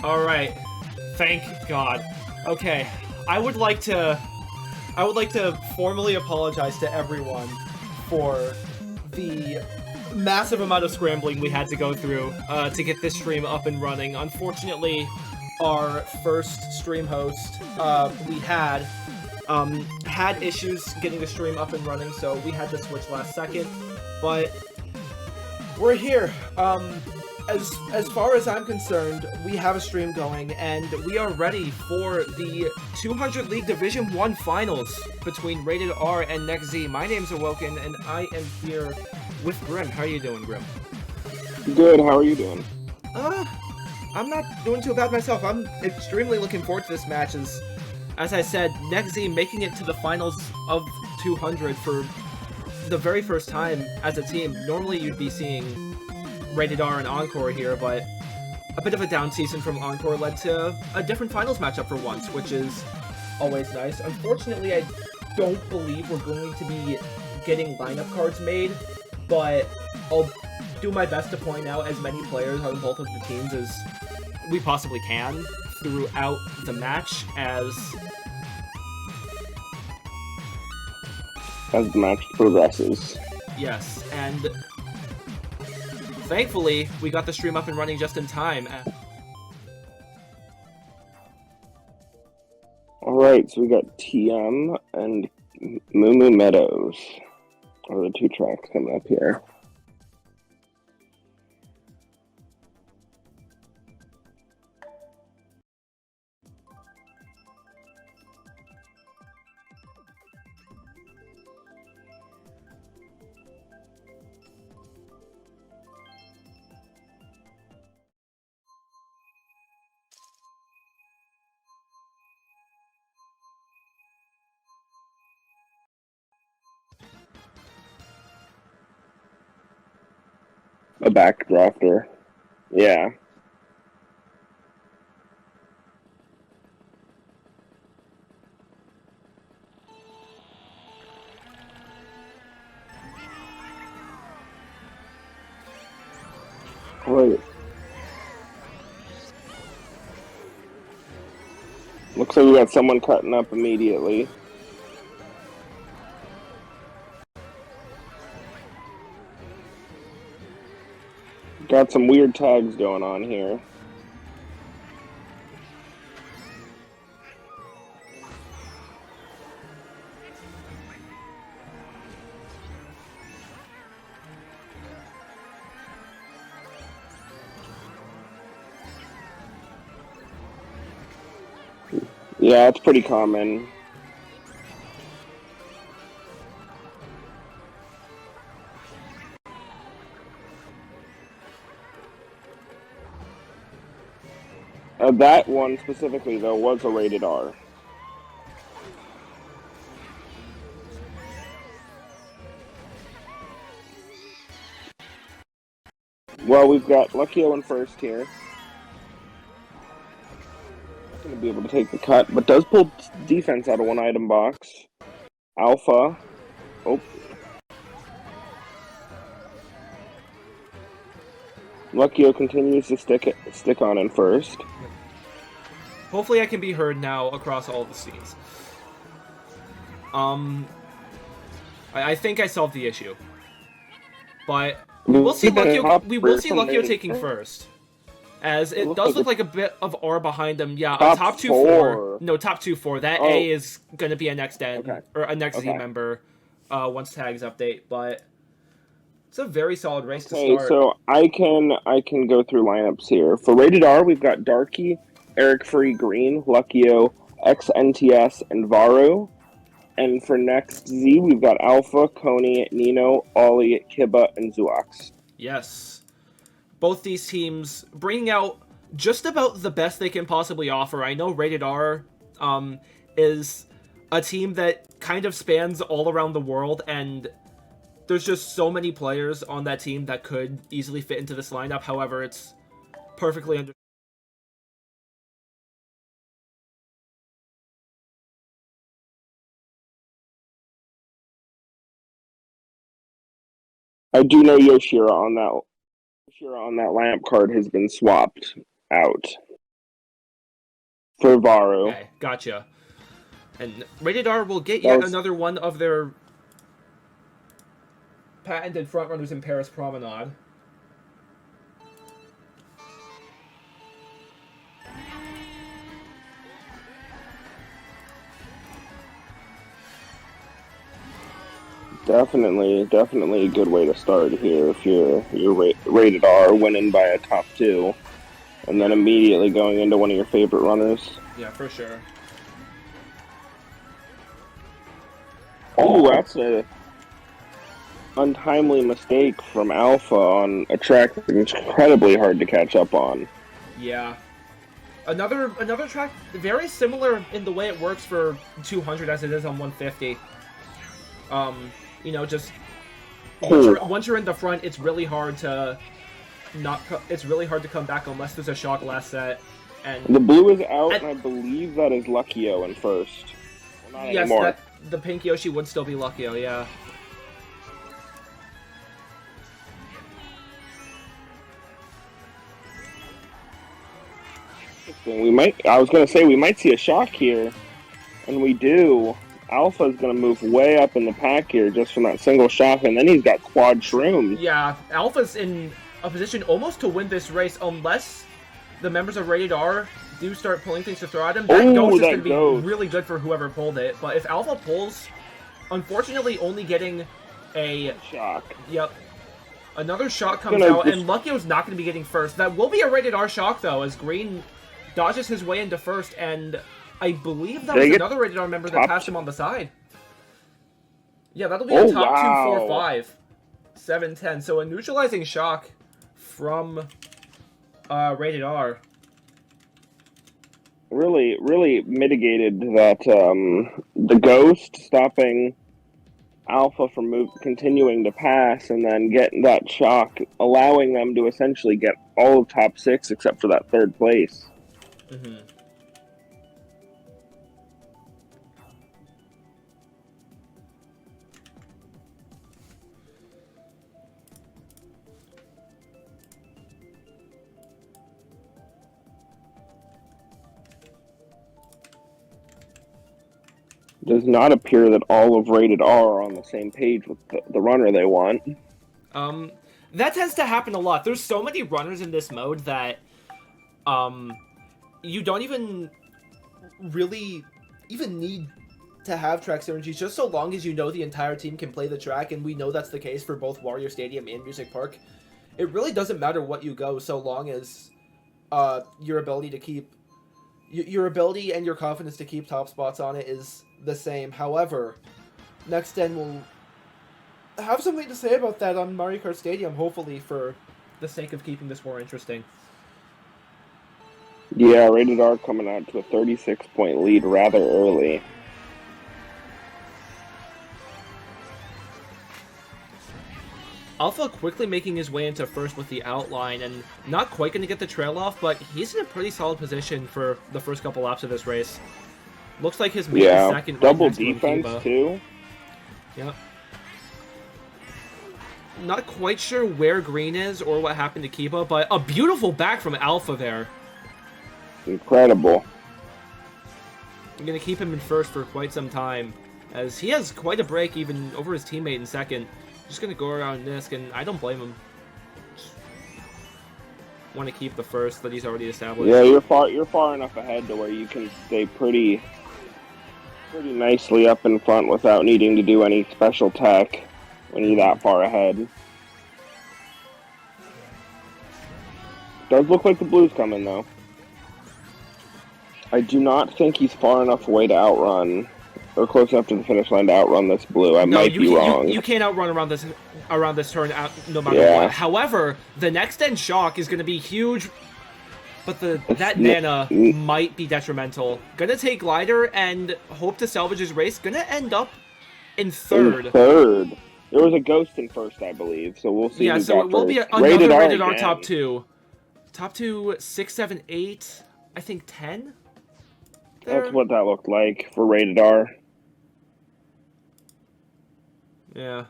Alright. Thank God. Okay. I would like to formally apologize to everyone for the massive amount of scrambling we had to go through to get this stream up and running. Unfortunately, our first stream host we had issues getting the stream up and running, so we had to switch last second. But we're here. As far as I'm concerned, we have a stream going, and we are ready for the 200 League Division 1 Finals between Rated R and NextZ. My name's Awoken, and I am here with Grimm. How are you doing, Grimm? Good, how are you doing? I'm not doing too bad myself. I'm extremely looking forward to this match, as I said, NextZ making it to the finals of 200 for the very first time as a team. Normally you'd be seeing Rated R and Encore here, but a bit of a down season from Encore led to a different finals matchup for once, which is always nice. Unfortunately, I don't believe we're going to be getting lineup cards made, but I'll do my best to point out as many players on both of the teams as we possibly can throughout the match as the match progresses. Yes, and thankfully, we got the stream up and running just in time. Alright, so we got TM and Moo Moo Meadows are the two tracks coming up here. A backdrafter. Yeah. Right. Looks like we got someone cutting up immediately. Got some weird tags going on here. Yeah, it's pretty common. That one specifically, though, was a Rated R. Well, we've got Luckyo in first here. Not going to be able to take the cut, but does pull defense out of one item box. Alpha. Oh. Luckyo continues to stick on in first. Hopefully I can be heard now across all the scenes. I think I solved the issue. But we will see Luckyo taking first. As it does look like a bit of R behind him. Yeah, top 2-4. No, top 2-4. That A is going to be a next N, or a next Z member once tags update, but it's a very solid race to start. Okay, so I can go through lineups here. For Rated R, we've got Darky, Erickfree, Green, Luckyo, XNTS, and Varu. And for NextZ, we've got Alpha, Coney, Nino, Ollie, Kiba, and Zuox. Yes. Both these teams bringing out just about the best they can possibly offer. I know Rated R is a team that kind of spans all around the world, and there's just so many players on that team that could easily fit into this lineup. However, it's perfectly understandable. I do know Yoshira on that lineup card has been swapped out. For Varu. Okay, gotcha. And Rated R will get That yet was- another one of their patented frontrunners in Paris Promenade. Definitely a good way to start here if you're rated R, winning by a top 2, and then immediately going into one of your favorite runners. Yeah, for sure. Oh, that's a untimely mistake from Alpha on a track that's incredibly hard to catch up on. Yeah. Another track very similar in the way it works for 200 as it is on 150. You know, just once you're in the front, it's really hard to come back unless there's a shock last set. And the blue is out, and I believe that is Luckyo in first. Well, not yes, anymore. the pink Yoshi would still be Luckyo, yeah. I was gonna say we might see a shock here, and we do. Alpha's gonna move way up in the pack here just from that single shock, and then he's got quad shrooms. Yeah, Alpha's in a position almost to win this race unless the members of Rated R do start pulling things to throw at him. That ghost is going to be really good for whoever pulled it, but if Alpha pulls, unfortunately only getting a shock. Yep. Another shock comes out, and Luckyo's not going to be getting first. That will be a Rated R shock, though, as Green dodges his way into first, and I believe that was another Rated R member that passed him on the side. Yeah, that'll be a top 2, 4, 5, 7, 10. So a neutralizing shock from Rated R. Really mitigated that the ghost stopping Alpha from continuing to pass, and then getting that shock, allowing them to essentially get all of top 6 except for that 3rd place. Mm-hmm. Does not appear that all of Rated R are on the same page with the runner they want. That tends to happen a lot. There's so many runners in this mode that you don't even really need to have track synergies, just so long as you know the entire team can play the track, and we know that's the case for both Wario Stadium and Music Park. It really doesn't matter what you go, so long as your ability to keep your ability and your confidence to keep top spots on it is the same. However, Next Gen will have something to say about that on Mario Kart Stadium, hopefully, for the sake of keeping this more interesting. Yeah, Rated R coming out to a 36-point lead rather early. Alpha quickly making his way into first with the outline, and not quite going to get the trail off, but he's in a pretty solid position for the first couple laps of this race. Looks like his mate is second. Double right defense, too. Yep. Not quite sure where Green is or what happened to Kiba, but a beautiful back from Alpha there. Incredible. I'm going to keep him in first for quite some time, as he has quite a break even over his teammate in second. Just going to go around Nisk, and I don't blame him. Just want to keep the first that he's already established. Yeah, you're far enough ahead to where you can stay pretty nicely up in front without needing to do any special tech when you're that far ahead. Does look like the blue's coming, though. I do not think he's far enough away to outrun, or close enough to the finish line to outrun this blue. I might be wrong. You can't outrun around this turn no matter what. However, the next end shock is going to be huge, but that mana might be detrimental. Gonna take glider and hope to salvage his race. Gonna end up in third. There was a ghost in first, I believe, so we'll see. Yeah, so it will be another Rated R top 2. Top 2, 6, 7, 8, I think 10? That's what that looked like for Rated R. Yeah.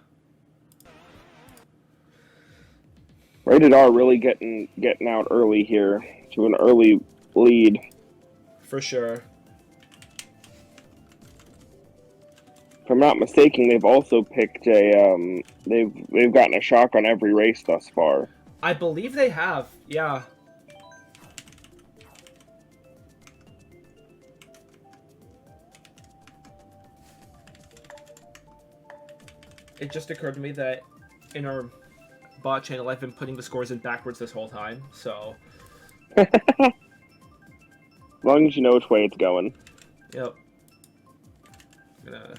Rated R really getting out early here to an early lead. For sure. If I'm not mistaken, they've also picked a they've gotten a shock on every race thus far. I believe they have, yeah. It just occurred to me that in our bot channel, I've been putting the scores in backwards this whole time, so... As long as you know which way it's going. Yep. I'm gonna...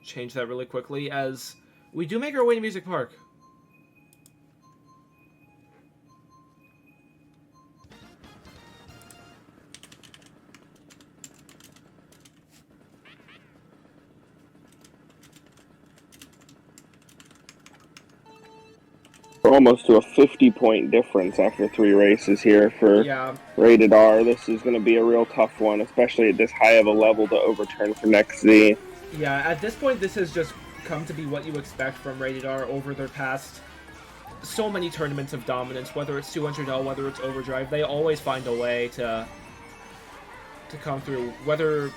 change that really quickly, as we do make our way to Music Park. We're almost to a 50-point difference after 3 races here for Rated R. This is going to be a real tough one, especially at this high of a level to overturn for next Z. Yeah, at this point, this has just come to be what you expect from Rated R over their past so many tournaments of dominance, whether it's 200L, whether it's Overdrive. They always find a way to come through, whether...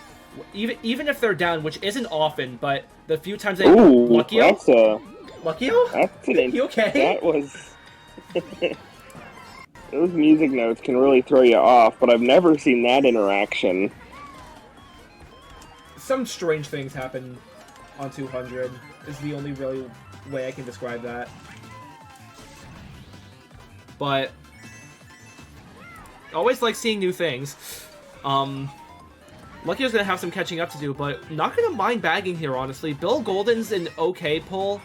Even if they're down, which isn't often, but the few times they... Ooh, Luckyo? that's a... Luckyo? That's an... You okay? That was... Those music notes can really throw you off, but I've never seen that interaction. Some strange things happen on 200, is the only really way I can describe that. But... always like seeing new things. Luckyo's gonna have some catching up to do, but not gonna mind bagging here, honestly. Bill Golden's an okay pull,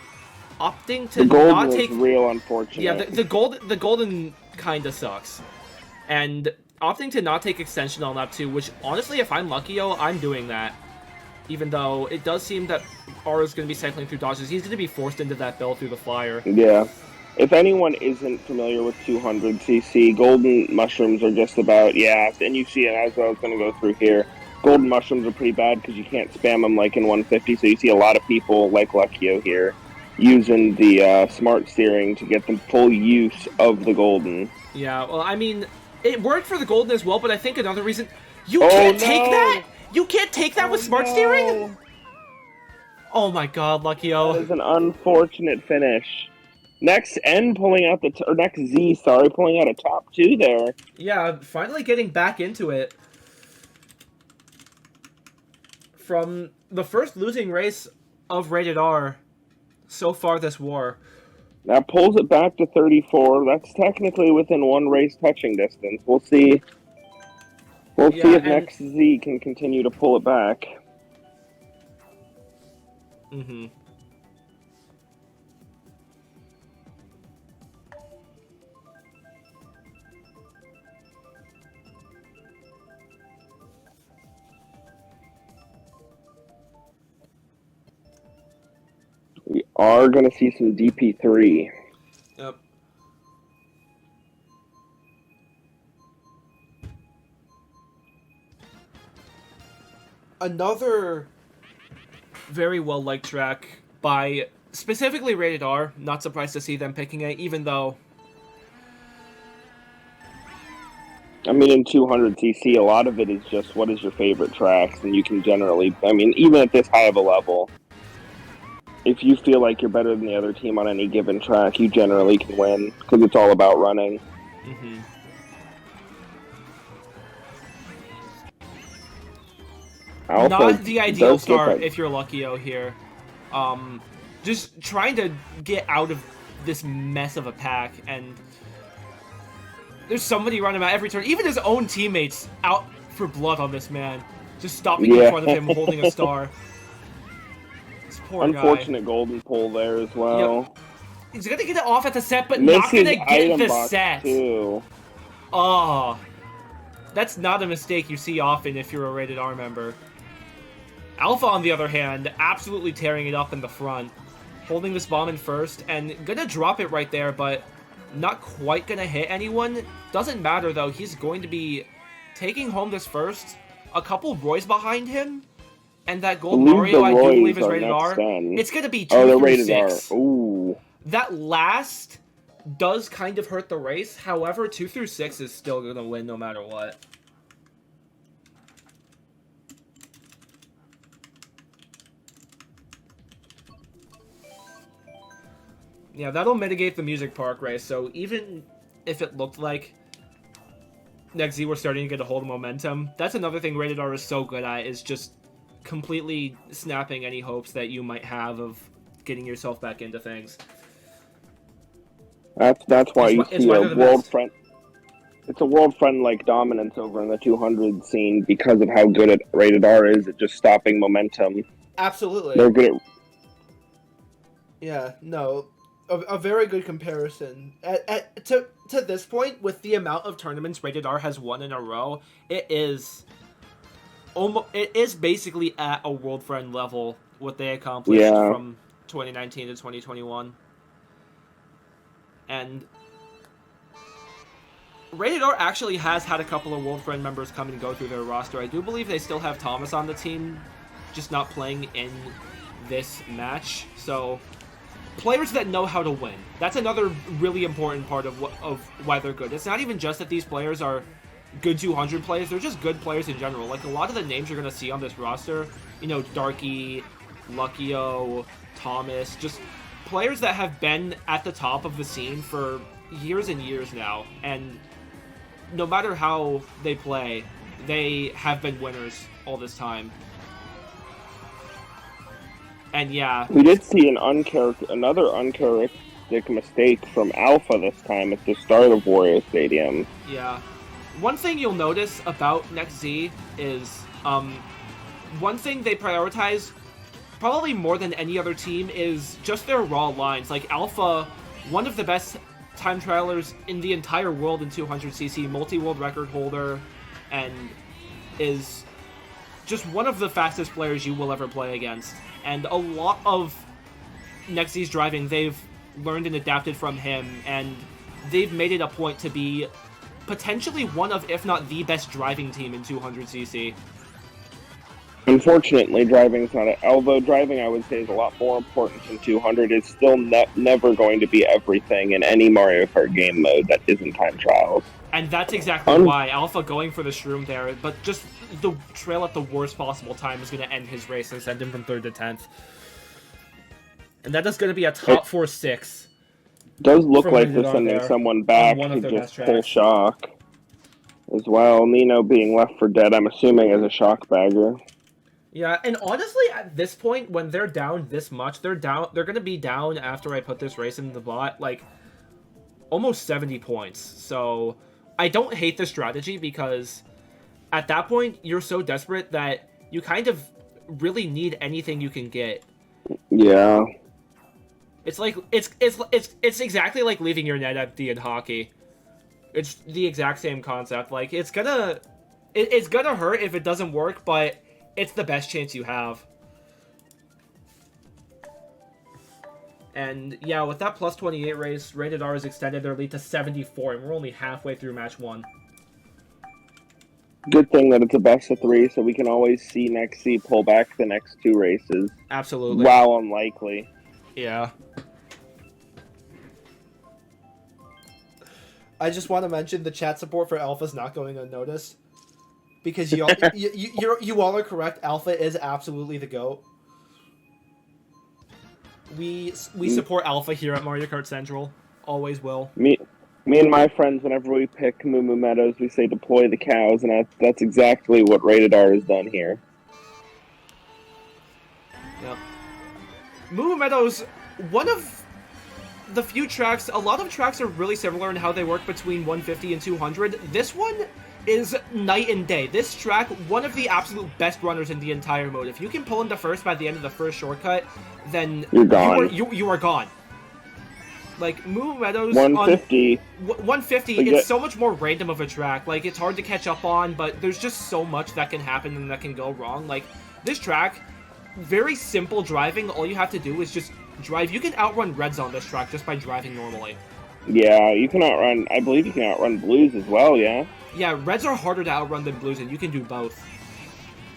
opting to not take... The golden was real unfortunate. Yeah, the golden kinda sucks. And opting to not take extension on lap 2, which, honestly, if I'm Luckyo, I'm doing that. Even though it does seem that Aura's gonna be cycling through dodges, he's gonna be forced into that Bill through the flyer. Yeah. If anyone isn't familiar with 200cc, golden mushrooms are just about, and you see it as I was going to go through here. Golden mushrooms are pretty bad because you can't spam them like in 150, so you see a lot of people like Luckyo here using the smart steering to get the full use of the golden. Yeah, well, I mean, it worked for the golden as well, but I think another reason... You can't take that?! You can't take that with smart steering?! Oh my god, Luckyo. That is an unfortunate finish. Next N pulling out next Z, sorry, pulling out a top 2 there. Yeah, finally getting back into it. From the first losing race of Rated R so far this war. That pulls it back to 34. That's technically within 1 race touching distance. We'll see. We'll see if next Z can continue to pull it back. Mm-hmm. We are going to see some DP3. Yep. Another very well-liked track by specifically Rated R. Not surprised to see them picking it, even though... I mean, in 200cc, a lot of it is just what is your favorite tracks, and you can generally... I mean, even at this high of a level... If you feel like you're better than the other team on any given track, you generally can win, because it's all about running. Mm-hmm. Not the ideal start if you're Luckyo here. Just trying to get out of this mess of a pack, and there's somebody running out every turn. Even his own teammates out for blood on this man. Just stopping in front of him, holding a star. Unfortunate golden pull there as well. Yep. He's gonna get it off at the set, but not gonna get the set. Too. Oh, that's not a mistake you see often if you're a Rated R member. Alpha, on the other hand, absolutely tearing it up in the front, holding this bomb in first, and gonna drop it right there, but not quite gonna hit anyone. Doesn't matter though, he's going to be taking home this first. A couple Roys behind him. And that gold Mario, I do believe, is Rated R. It's going to be 2 through 6. Ooh. That last does kind of hurt the race. However, 2 through 6 is still going to win no matter what. Yeah, that'll mitigate the Music Park race, so even if it looked like Next Z were starting to get a hold of momentum, that's another thing Rated R is so good at, is just completely snapping any hopes that you might have of getting yourself back into things. That's why you see a world friend. It's a world friend like dominance over in the 200 scene because of how good at Rated R is at just stopping momentum. Absolutely. They're good at... Yeah, no, a very good comparison. To this point, with the amount of tournaments Rated R has won in a row, it is basically at a world friend level what they accomplished from 2019 to 2021. And Rated R actually has had a couple of World Friend members come and go through their roster. I do believe they still have Thomas on the team, just not playing in this match. So, players that know how to win. That's another really important part of why they're good. It's not even just that these players are good 200 players, they're just good players in general. Like, a lot of the names you're going to see on this roster, you know, Darky, Luckyo, Thomas, just players that have been at the top of the scene for years and years now, and no matter how they play, they have been winners all this time. And yeah, we did see another uncharacteristic mistake from Alpha this time at the start of Wario Stadium. Yeah. One thing you'll notice about Next Z is one thing they prioritize probably more than any other team is just their raw lines. Like Alpha, one of the best time trialers in the entire world in 200cc, multi-world record holder, and is just one of the fastest players you will ever play against. And a lot of Next Z's driving, they've learned and adapted from him, and they've made it a point to be potentially one of, if not the best driving team in 200cc. Unfortunately, driving's not although driving, I would say, is a lot more important than 200. It's still never going to be everything in any Mario Kart game mode that isn't time trials. And that's exactly why Alpha going for the shroom there, but just the trail at the worst possible time is going to end his race and send him from 3rd to 10th. And that is going to be a top 4-6. Does look like they're sending someone back to just full shock as well. Nino being left for dead, I'm assuming, as a shock bagger. Yeah, and honestly, at this point, when they're down this much, they're going to be down after I put this race in the bot, like, almost 70 points. So, I don't hate the strategy because at that point, you're so desperate that you kind of really need anything you can get. Yeah. It's like, it's exactly like leaving your net empty in hockey. It's the exact same concept. Like, it's gonna hurt if it doesn't work, but it's the best chance you have. And yeah, with that plus 28 race, Rated R has extended their lead to 74, and we're only halfway through match 1. Good thing that it's a best of 3, so we can always see Next Z pull back the next 2 races. Absolutely. While unlikely. Yeah. I just want to mention the chat support for Alpha's not going unnoticed. Because you all are correct. Alpha is absolutely the GOAT. We support Alpha here at Mario Kart Central. Always will. Me and my friends, whenever we pick Moo Moo Meadows, we say deploy the cows, and that's exactly what Rated R has done here. Yep. Moo Moo Meadows, one of the few tracks, a lot of tracks are really similar in how they work between 150 and 200. This one is night and day. This track, one of the absolute best runners in the entire mode. If you can pull into first by the end of the first shortcut, then you're gone. You are gone. Like, Moo Meadows 150. 150, it's so much more random of a track. Like, it's hard to catch up on, but there's just so much that can happen and that can go wrong. Like, this track, very simple driving. All you have to do is just drive. You can outrun Reds on this track just by driving normally. Yeah, you can outrun, I believe you can outrun Blues as well, yeah? Yeah, Reds are harder to outrun than Blues, and you can do both.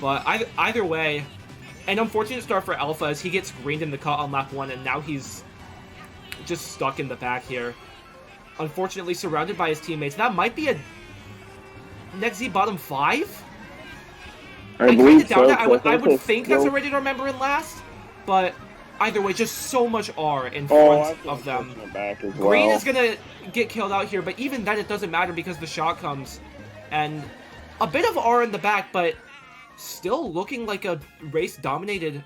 But either way, an unfortunate start for Alpha as he gets greened in the cut on lap 1, and now he's just stuck in the back here. unfortunately surrounded by his teammates. That might be a next Z bottom 5? I kind believe of doubt so. that. I would they think that's a still- Rated R member in last, but either way, just so much R in Oh, I front think of them. pushing it back as Green well. is gonna get killed out here, but even then it doesn't matter because the shot comes. And a bit of R in the back, but still looking like a race dominated.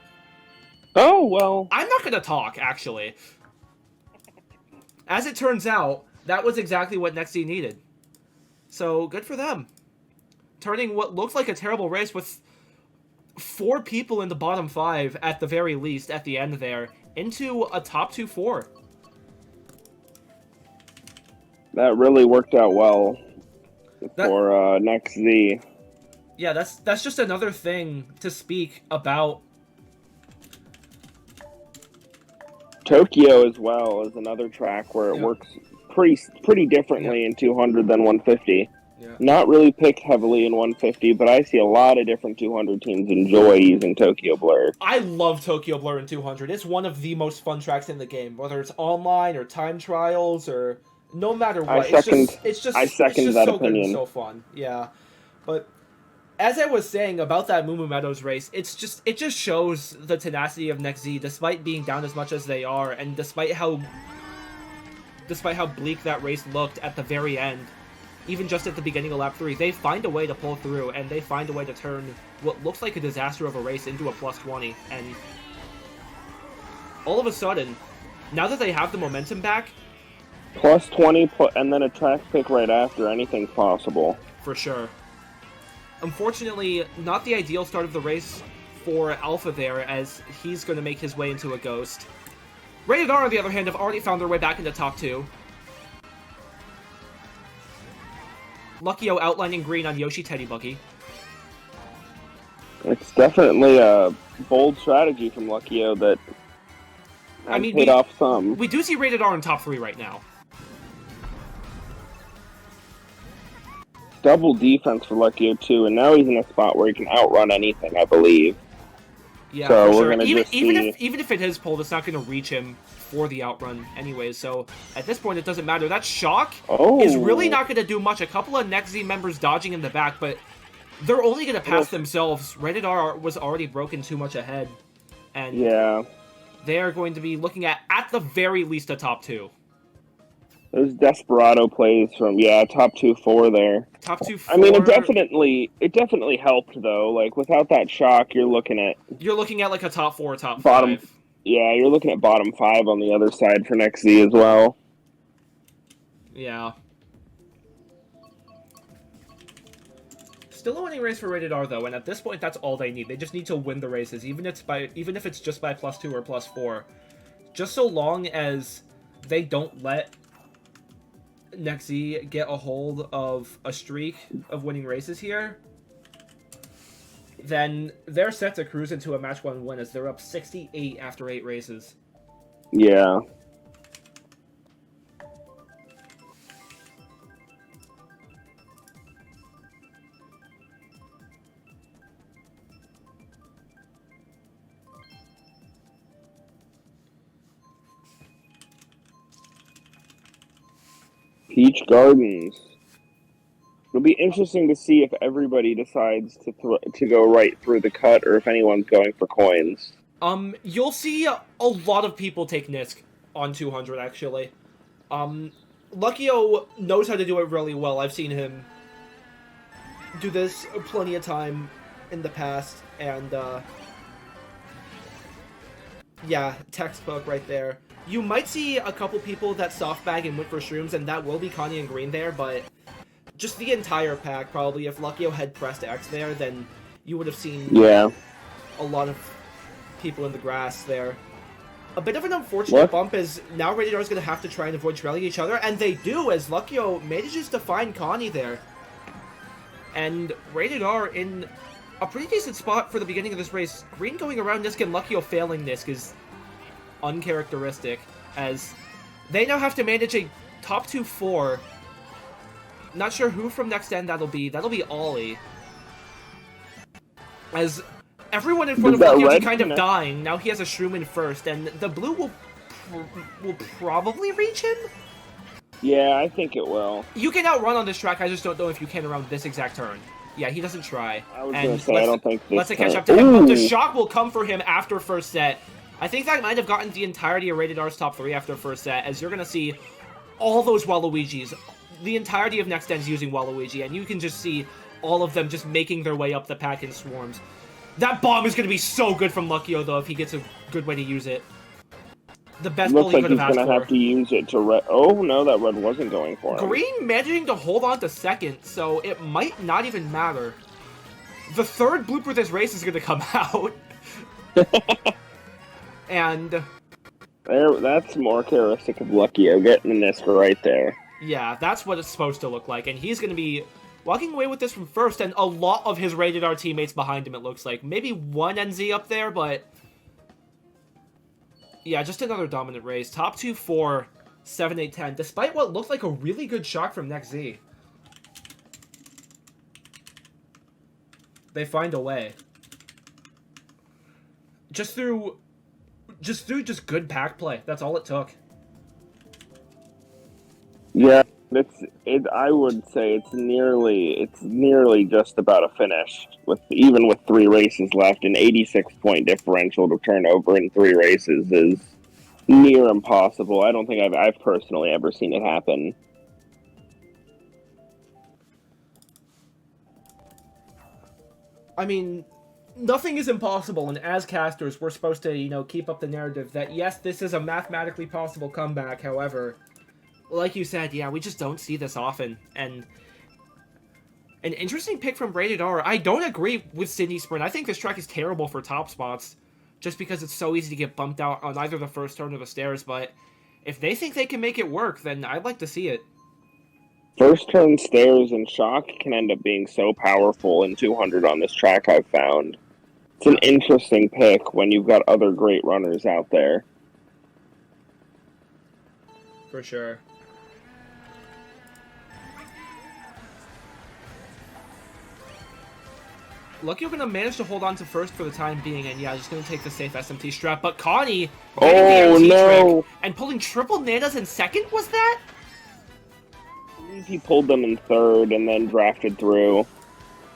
Oh, well. I'm not gonna talk, actually. As it turns out, that was exactly what Nexty needed. So, good for them. Turning what looks like a terrible race with 4 people in the bottom 5, at the very least, at the end there, into a top 2-4. That really worked out well for Next Z. Yeah, that's just another thing to speak about. Tokyo as well is another track where it works pretty differently in 200 than 150. Yeah. Not really picked heavily in 150, but I see a lot of different 200 teams enjoy using Tokyo Blur. I love Tokyo Blur in 200. It's one of the most fun tracks in the game, whether it's online or time trials or no matter what. I second that so opinion. Good and so fun. Yeah. But as I was saying about that Moo Moo Meadows race, it just shows the tenacity of Next Z despite being down as much as they are, and despite how bleak that race looked at the very end. Even just at the beginning of lap 3, they find a way to pull through, and they find a way to turn what looks like a disaster of a race into a plus 20. And all of a sudden, now that they have the momentum back... Plus 20, and then a track pick right after, anything's possible. For sure. Unfortunately, not the ideal start of the race for Alpha there, as he's going to make his way into a ghost. Rated R, on the other hand, have already found their way back into top 2. Luckyo outlining green on Yoshi Teddy Buggy. It's definitely a bold strategy from Luckyo that has paid off some. We do see Rated R in top 3 right now. Double defense for Luckyo too, and now he's in a spot where he can outrun anything, I believe. Yeah, so for we're sure. gonna Even if it is pulled, it's not going to reach him for the outrun anyways, so at this point it doesn't matter. That shock is really not going to do much. A couple of Next Z members dodging in the back, but they're only going to pass themselves. Rated R was already broken too much ahead, and they are going to be looking at the very least, a top 2. Those desperado plays from top 2-4 there. Top 2-4. I mean, it definitely helped though. Like without that shock, you're looking at like a top 4, top bottom 5. Yeah, you're looking at bottom 5 on the other side for Next Z as well. Yeah. Still a winning race for Rated R though, and at this point that's all they need. They just need to win the races, even if it's just by plus 2 or plus 4. Just so long as they don't let Next Z get a hold of a streak of winning races here, then they're set to cruise into a match 1 win as they're up 68 after 8 races. Yeah. Peach Gardens. It'll be interesting to see if everybody decides to go right through the cut, or if anyone's going for coins. You'll see a lot of people take Nisk on 200, actually. Luckyo knows how to do it really well. I've seen him do this plenty of time in the past, and, yeah, textbook right there. You might see a couple people that softbag and went for shrooms, and that will be Connie and Green there, but just the entire pack, probably. If Luckyo had pressed X there, then you would have seen a lot of people in the grass there. A bit of an unfortunate bump is now Rated R is going to have to try and avoid trailing each other, and they do, as Luckyo manages to find Connie there. And Rated R in a pretty decent spot for the beginning of this race. Green going around Nisk and Luckyo failing Nisk is uncharacteristic, as they now have to manage a top 2-4. Not sure who from next end that'll be. That'll be Ollie. As everyone in front of Luckyo is kind of dying. Now he has a shroom in first, and the blue will probably reach him? Yeah, I think it will. You can outrun on this track, I just don't know if you can around this exact turn. Yeah, he doesn't try. I was And gonna say I don't think this let's catch turn. up to him, but the Ooh. shock will come for him after first set. I think that might have gotten the entirety of Rated R's top 3 after first set, as you're gonna see all those Waluigis, the entirety of Next Gen's using Waluigi, and you can just see all of them just making their way up the pack in swarms. That bomb is gonna be so good from Luckyo, though, if he gets a good way to use it. The best build Looks he like could have he's asked gonna for. have to use it to red. Oh no, that red wasn't going for him. Green managing to hold on to second, so it might not even matter. The third blooper this race is going to come out. And that's more characteristic of Luckyo, getting the Niska right there. yeah, that's what it's supposed to look like. And he's going to be walking away with this from first, and a lot of his Rated R teammates behind him, it looks like. Maybe one NZ up there, but yeah, just another dominant race. Top 2, 4, 7, 8, 10, despite what looked like a really good shock from Next Z. They find a way. Just through good pack play. That's all it took. Yeah, I would say it's nearly just about a finish. Even with 3 races left, an 86-point differential to turn over in 3 races is near impossible. I don't think I've personally ever seen it happen. I mean, nothing is impossible, and as casters, we're supposed to, keep up the narrative that, yes, this is a mathematically possible comeback. However, like you said, yeah, we just don't see this often. And an interesting pick from Rated R. I don't agree with Sydney Sprint. I think this track is terrible for top spots, just because it's so easy to get bumped out on either the first turn or the stairs. But if they think they can make it work, then I'd like to see it. First turn stairs and shock can end up being so powerful in 200 on this track, I've found. It's an interesting pick when you've got other great runners out there. For sure. Luckyo gonna manage to hold on to first for the time being, and yeah, just gonna take the safe SMT strap. But Connie getting the MT trick and pulling triple nanas in second, was that? I believe he pulled them in third and then drafted through.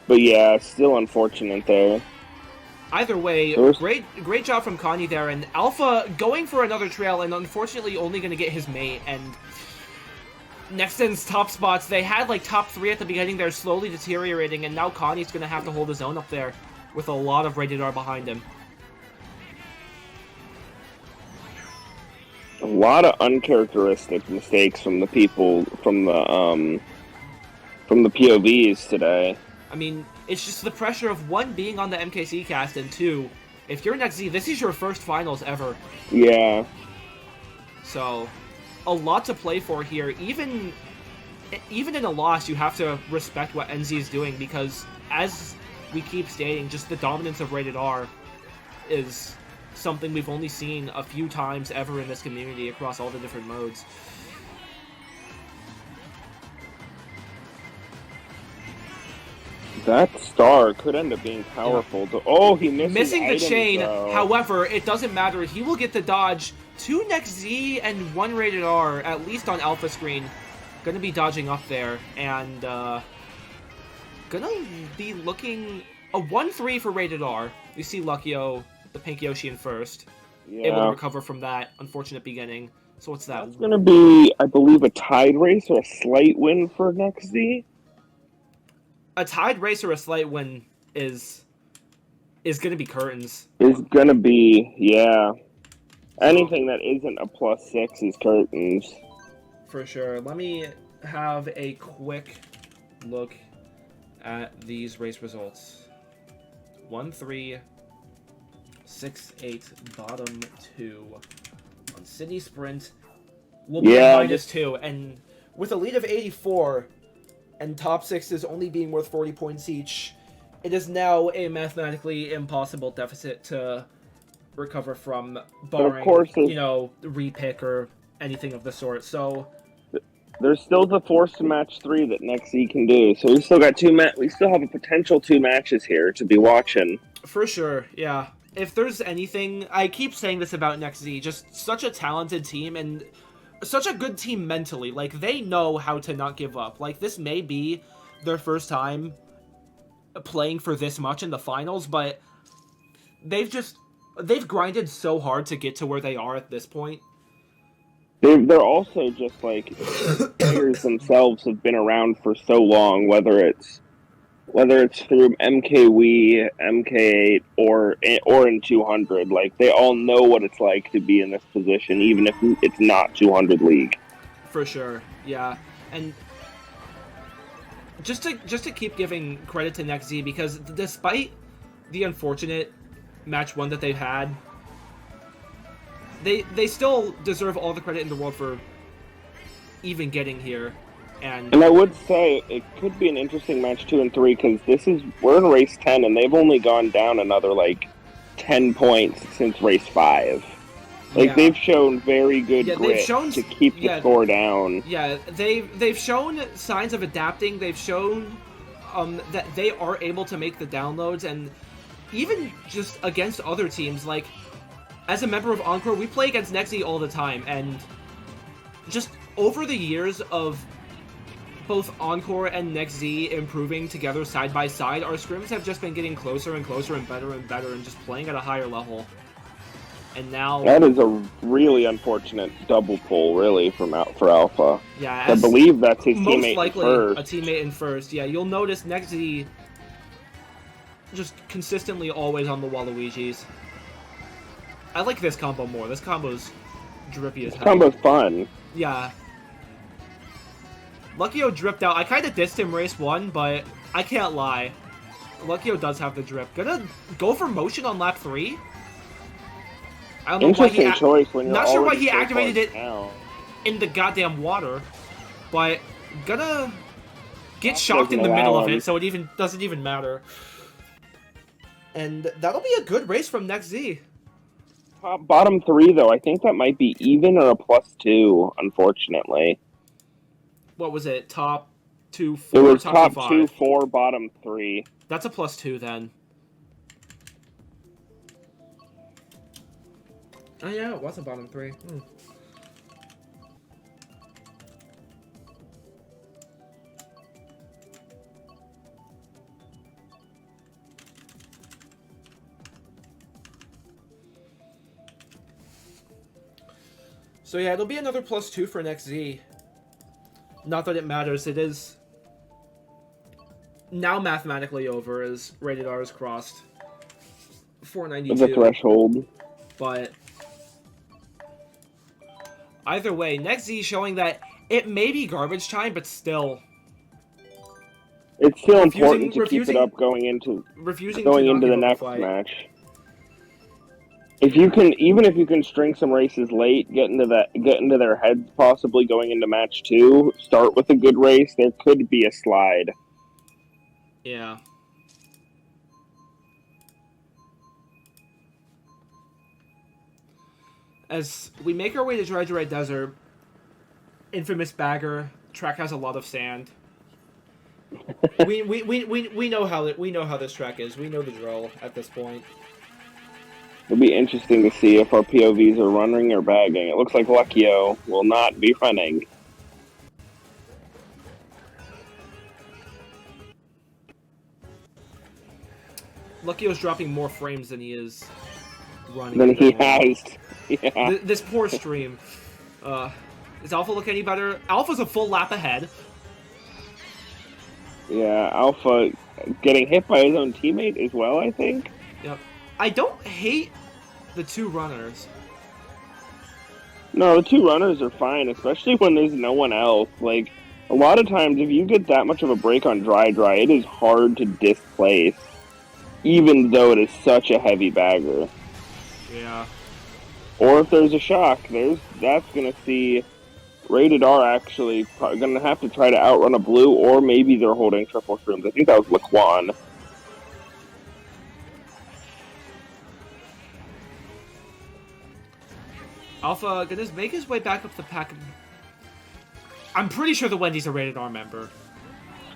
But yeah, still unfortunate there. Either way, great job from Connie there, and Alpha going for another trail, and unfortunately only gonna get his mate. And Next Gen's top spots, they had like top 3 at the beginning, they're slowly deteriorating, and now Connie's gonna have to hold his own up there with a lot of Rated R behind him. A lot of uncharacteristic mistakes from the people from the POVs today. I mean, it's just the pressure of 1, being on the MKC cast, and 2, if you're Next Z, this is your first finals ever. Yeah. So, a lot to play for here. Even in a loss, you have to respect what NZ is doing, because as we keep stating, just the dominance of Rated R is something we've only seen a few times ever in this community across all the different modes. That star could end up being powerful. Yeah. Oh, he missing the chain. Though. However, it doesn't matter. He will get the dodge. 2 Next Z and 1 Rated R, at least on Alpha screen. Gonna be dodging up there, and gonna be looking a 1-3 for Rated R. You see Luckyo, the Pink Yoshi in first, able to recover from that unfortunate beginning. So what's that? That's gonna be, I believe, a tied race or a slight win for Next Z. A tied race or a slight win is gonna be curtains. Is gonna be, yeah. Anything that isn't a +6 is curtains. For sure. Let me have a quick look at these race results. 1-3, 6-8, bottom 2. On Sydney Sprint, will be a -2. And with a lead of 84, and top 6 only being worth 40 points each, it is now a mathematically impossible deficit to recover from, barring, repick or anything of the sort. So there's still the force to match 3 that Next Z can do. So we still got we still have a potential 2 matches here to be watching. For sure, yeah. If there's anything, I keep saying this about Next Z, just such a talented team, and such a good team mentally. Like, they know how to not give up. Like, this may be their first time playing for this much in the finals, but they've grinded so hard to get to where they are at this point. They're also just like players themselves have been around for so long, whether it's through MKWe, MK8, or in 200. Like, they all know what it's like to be in this position, even if it's not 200 League. For sure, yeah. And just to keep giving credit to NextZ, because despite the unfortunate match 1 that they've had, they still deserve all the credit in the world for even getting here. And I would say it could be an interesting match 2 and 3, because we're in race 10 and they've only gone down another like 10 points since race 5. Like, they've shown very good grit to keep the score down. Yeah, they've shown signs of adapting. They've shown that they are able to make the downloads, and even just against other teams. Like, as a member of Encore, we play against NextZ all the time, and just over the years of both Encore and NextZ improving together side by side, our scrims have just been getting closer and closer and better, and just playing at a higher level. And now that is a really unfortunate double pull, really, for Alpha. Yeah, I believe that's his most teammate likely in first. A teammate in first. Yeah, you'll notice NextZ just consistently always on the Waluigi's. I like this combo more. This combo's drippy as hell. This combo's fun. Yeah. Luckyo dripped out. I kind of dissed him race 1, but I can't lie. Luckyo does have the drip. Gonna go for motion on lap 3? I don't know Interesting why choice when you're not sure why he so activated it now. in the goddamn water, but gonna get shocked in the middle of it, so it doesn't even matter. And that'll be a good race from NextZ. Bottom 3, though, I think that might be even or a +2, unfortunately. What was it? Top 2, 4, it was top 5? 2, 4, bottom 3. That's a +2 then. Oh yeah, it was a bottom 3. So yeah, it'll be another +2 for NextZ. Not that it matters, it is now mathematically over as Rated R is crossed. 492. The threshold. But either way, NextZ showing that it may be garbage time, but still. It's still important to keep it up going into the next match. Even if you can string some races late, get into their heads possibly going into match 2, start with a good race, there could be a slide. Yeah. As we make our way to Dry Dry Desert, infamous bagger, track has a lot of sand. we know how this track is. We know the drill at this point. It'll be interesting to see if our POVs are running or bagging. It looks like Luckyo will not be running. Luckyo's dropping more frames than he is running. Than he has. Yeah. This poor stream. Does Alpha look any better? Alpha's a full lap ahead. Yeah, Alpha getting hit by his own teammate as well, I think. Yep. I don't hate the 2 runners. No, the 2 runners are fine, especially when there's no one else. Like, a lot of times, if you get that much of a break on Dry, it is hard to displace, even though it is such a heavy bagger. Yeah. Or if there's a shock, that's going to see Rated R actually going to have to try to outrun a blue, or maybe they're holding triple shrooms. I think that was Laquan. Alpha gonna make his way back up the pack. I'm pretty sure the Wendy's a Rated R member.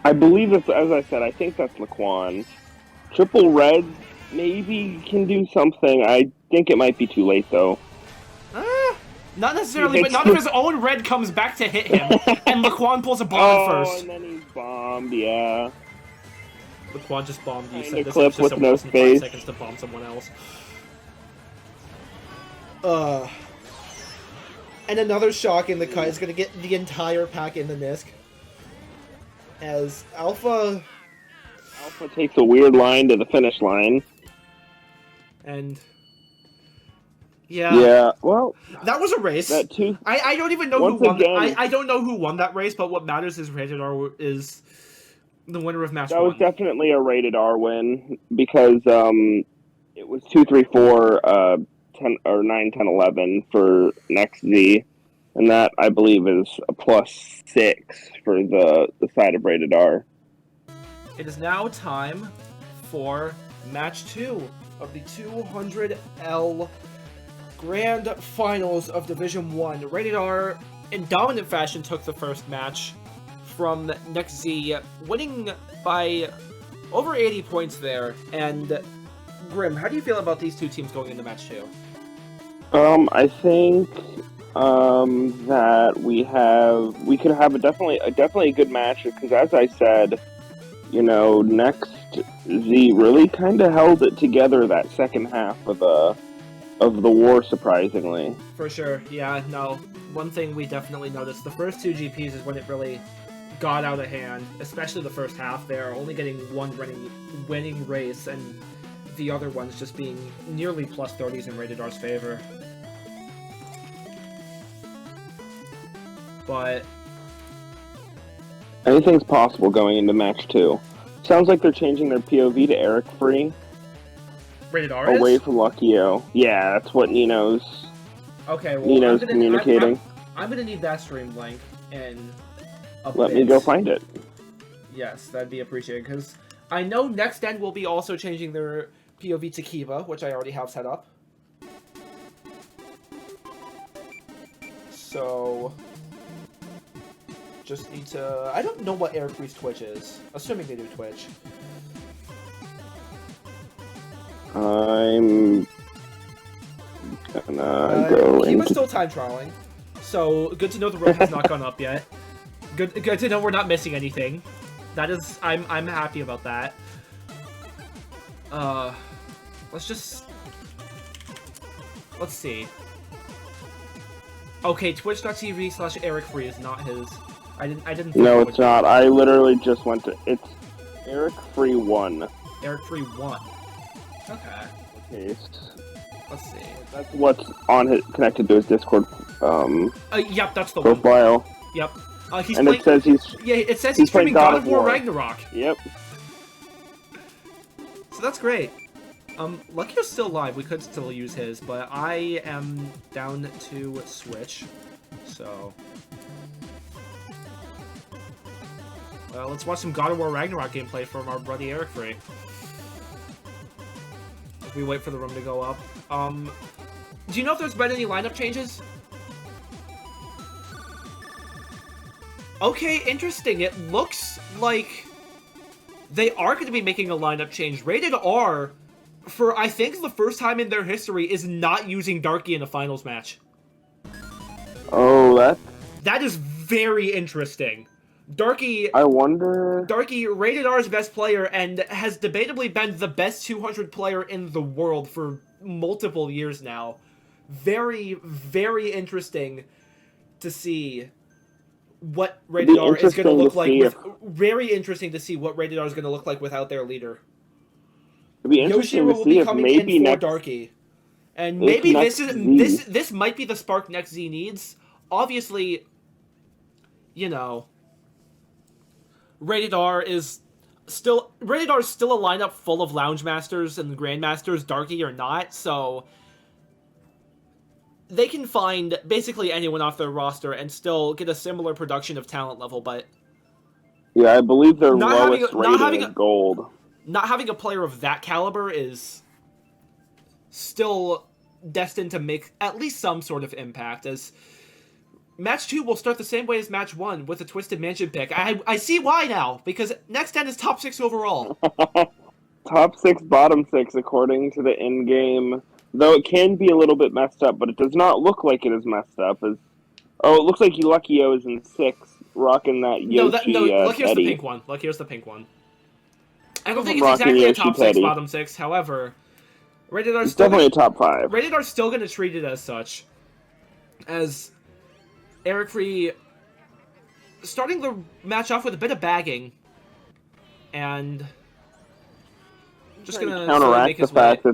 I believe it's, as I said, I think that's Laquan. Triple Red maybe can do something. I think it might be too late, though. Not necessarily, but none of his own red comes back to hit him, and Laquan pulls a bomb first. And then he's bombed, yeah. Laquan just bombed you, Kinda so clip this is with no less than 5 space. seconds to bomb someone else. And another shock in the cut is going to get the entire pack in the Nisk. As Alpha takes a weird line to the finish line. And... Yeah. Yeah, well... That was a race. That too. I don't even know who won. I don't know who won that race, but what matters is Rated R is the winner of match 1. That was definitely a Rated R win because it was 2, 3, 4, 10 or 9, 10, 11 for next Z, and that I believe is a +6 for the side of Rated R. It is now time for match 2 of the 200L Grand Finals of Division 1. Rated R, in dominant fashion, took the first match from Next Z, winning by over 80 points there. And Grimm, how do you feel about these two teams going into match 2? I think that we could have a definitely a good match because, as I said, you know, Next Z really kind of held it together that second half of the war, surprisingly. For sure, yeah. No, one thing we definitely noticed, the first 2 GPs is when it really got out of hand, especially the first half there, only getting one winning race, and the other ones just being nearly +30s in Rated R's favor. But... anything's possible going into match 2. Sounds like they're changing their POV to Erickfree. Rated R away is? from Luckyo. Yeah, that's what Nino's. Okay, well, Nino's communicating. I'm gonna need that stream link in a Let bit. me go find it. Yes, that'd be appreciated, because I know Next End will be also changing their POV to Kiba, which I already have set up. So... just need to... I don't know what Erickfree's Twitch is. Assuming they do Twitch. I'm gonna go Kiba's into... still time trialing, so good to know the rope has not gone up yet. Good to know we're not missing anything. That is... I'm happy about that. Let's just... let's see. Okay, twitch.tv/Erickfree is not his... I didn't think No, it's not. I literally just went to... it's Erickfree 1. Erickfree 1. Okay. Okay. Let's see. That's what's on his, connected to his Discord yep, that's the one. profile. Yep. He's and playing... it says he's... yeah, it says he's streaming God of War Ragnarok. Yep. So that's great. Luckyo's still live. We could still use his, but I am down to switch. So... well, let's watch some God of War Ragnarok gameplay from our buddy Erickfree. As we wait for the room to go up. Do you know if there's been any lineup changes? Okay, interesting. It looks like they are going to be making a lineup change. Rated R, for I think the first time in their history, is not using Darky in a finals match. Oh, that is very interesting. Darky... I wonder... Darky, Rated R's best player, and has debatably been the best 200 player in the world for multiple years now. Very, very interesting to see what Rated R is going to look like. Very interesting to see what Rated R is going to look like without their leader. It'd be interesting Yoshiro to will see be if coming maybe in for next... Darky. And maybe this this might be the spark Next Z needs. Obviously, you know... Rated R is still a lineup full of Lounge Masters and Grandmasters, Darky or not, so they can find basically anyone off their roster and still get a similar production of talent level, but yeah, I believe their lowest rating is gold. Not having a player of that caliber is still destined to make at least some sort of impact, as Match 2 will start the same way as Match 1 with a Twisted Mansion pick. I see why now, because Next End is top 6 overall. Top 6, bottom 6, according to the in-game Though it can be a little bit messed up, but it does not look like it is messed up. Oh, it looks like Luckyo is in 6, rocking that Yoshi Lucky's the Teddy. pink one. Lucky's the pink one. I don't I'm think it's rocking exactly a Yoshi top Teddy. 6, bottom 6. However, Rated R's It's definitely a top 5. Rated R's still going to treat it as such. As Erickfree starting the match off with a bit of bagging. And just going to counteract make the his fact way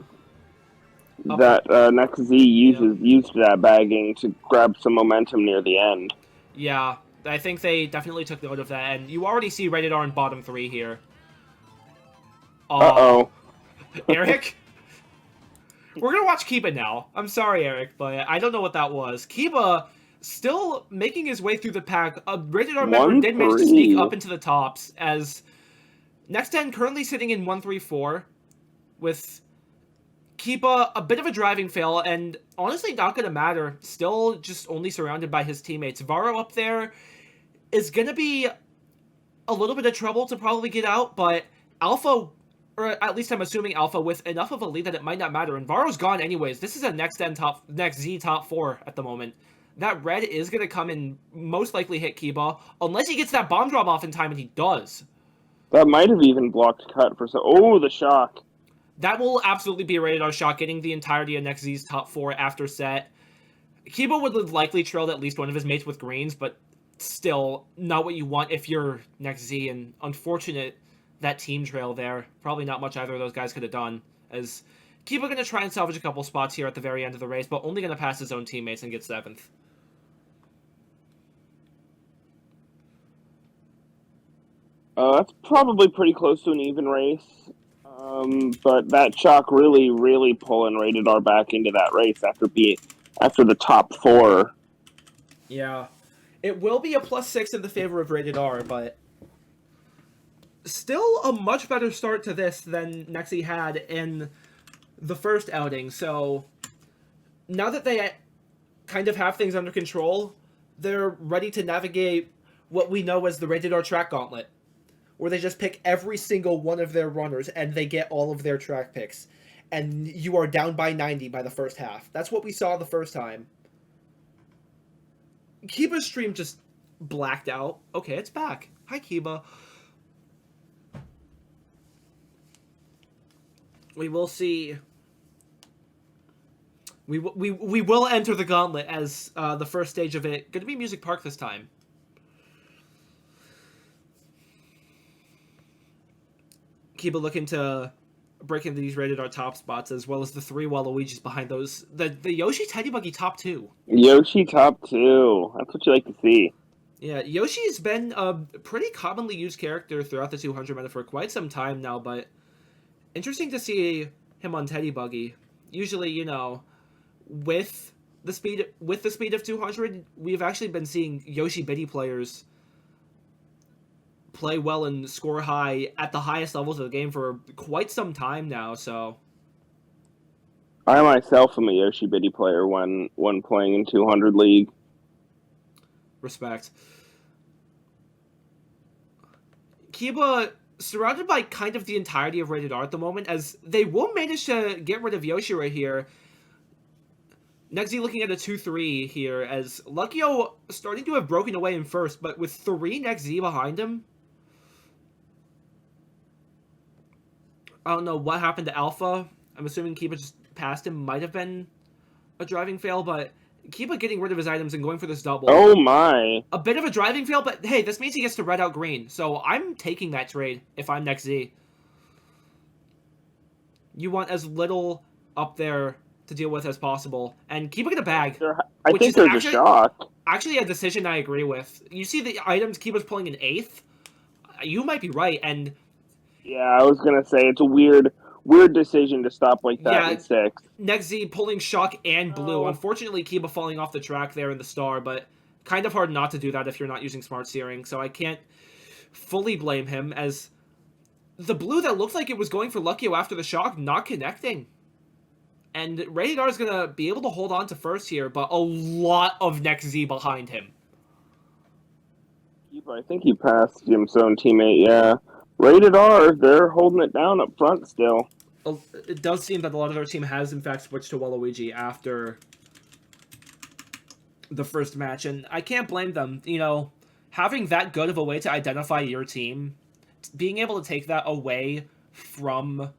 that Next Z used that bagging to grab some momentum near the end. Yeah, I think they definitely took note of that. And you already see Rated R in bottom 3 here. Uh-oh. Eric? We're going to watch Kiba now. I'm sorry, Eric, but I don't know what that was. Kiba still making his way through the pack. A Rated R member did manage to sneak up into the tops, as Next Gen currently sitting in 1-3-4 with Kiba a bit of a driving fail, and honestly not going to matter. Still just only surrounded by his teammates. Varo up there is going to be a little bit of trouble to probably get out, but Alpha, or at least I'm assuming Alpha, with enough of a lead that it might not matter. And Varo's gone anyways. This is a Next Z top 4 at the moment. That red is going to come and most likely hit Kiba, unless he gets that bomb drop off in time, and he does. That might have even blocked Cut for Oh, the shock. That will absolutely be a Rated R shot, getting the entirety of Next Z's top 4 after set. Kiba would have likely trailed at least one of his mates with greens, but still not what you want if you're Next Z, and unfortunate that team trail there. Probably not much either of those guys could have done, as Kiba going to try and salvage a couple spots here at the very end of the race, but only going to pass his own teammates and get 7th. That's probably pretty close to an even race. But that shock really pulling Rated R back into that race after the top 4. Yeah. It will be a +6 in the favor of Rated R, but still a much better start to this than Nexi had in the first outing. So now that they kind of have things under control, they're ready to navigate what we know as the Rated R track gauntlet, where they just pick every single one of their runners and they get all of their track picks. And you are down by 90 by the first half. That's what we saw the first time. Kiba's stream just blacked out. Okay, it's back. Hi, Kiba. We will see. We will enter the gauntlet as the first stage of it. Going to be Music Park this time. Kiba looking to break into these Rated R top spots, as well as the 3 Waluigi's behind those. The Yoshi Teddy Buggy top 2. Yoshi top 2. That's what you like to see. Yeah, Yoshi's been a pretty commonly used character throughout the 200 meta for quite some time now, but interesting to see him on Teddy Buggy. Usually, you know, with the speed of 200, we've actually been seeing Yoshi Biddy players play well and score high at the highest levels of the game for quite some time now, so I myself am a Yoshi Biddy player when playing in 200 League. Respect. Kiba surrounded by kind of the entirety of Rated R at the moment, as they will manage to get rid of Yoshi right here. Nexi looking at a 2-3 here, as Luckyo starting to have broken away in first, but with 3 Nexi behind him, I don't know what happened to Alpha. I'm assuming Kiba just passed him. Might have been a driving fail, but Kiba getting rid of his items and going for this double. Oh my. A bit of a driving fail, but hey, this means he gets to red out green. So I'm taking that trade if I'm Next Z. You want as little up there to deal with as possible. And Kiba get a bag. I think there's a shock. Actually a decision I agree with. You see the items Kiba's pulling in 8th? You might be right, and yeah, I was gonna say it's a weird decision to stop like that in 6th. Next Z pulling shock and blue. Unfortunately, Kiba falling off the track there in the star, but kind of hard not to do that if you're not using smart steering, so I can't fully blame him, as the blue that looked like it was going for Luckyo after the shock, not connecting. And Rated R is going to be able to hold on to first here, but a lot of Next Z behind him. I think he passed his own teammate, yeah. Rated R, they're holding it down up front still. it does seem that a lot of their team has in fact switched to Waluigi after the first match, and I can't blame them. You know, having that good of a way to identify your team, being able to take that away from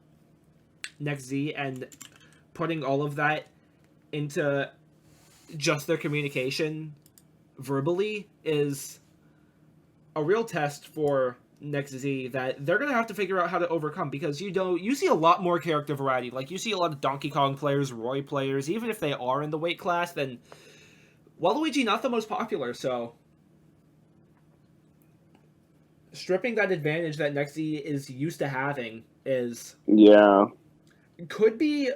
Next Z and putting all of that into just their communication verbally is a real test for Next Z that they're going to have to figure out how to overcome, because you see a lot more character variety. Like, you see a lot of Donkey Kong players, Roy players, even if they are in the weight class, then Waluigi not the most popular, so stripping that advantage that Next Z is used to having could be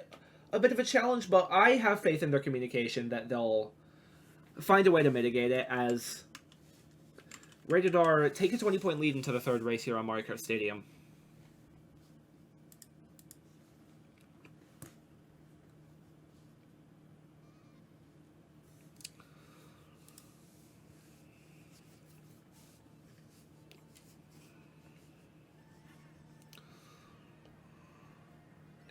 a bit of a challenge, but I have faith in their communication that they'll find a way to mitigate it, as Rated R take a 20-point lead into the third race here on Mario Kart Stadium.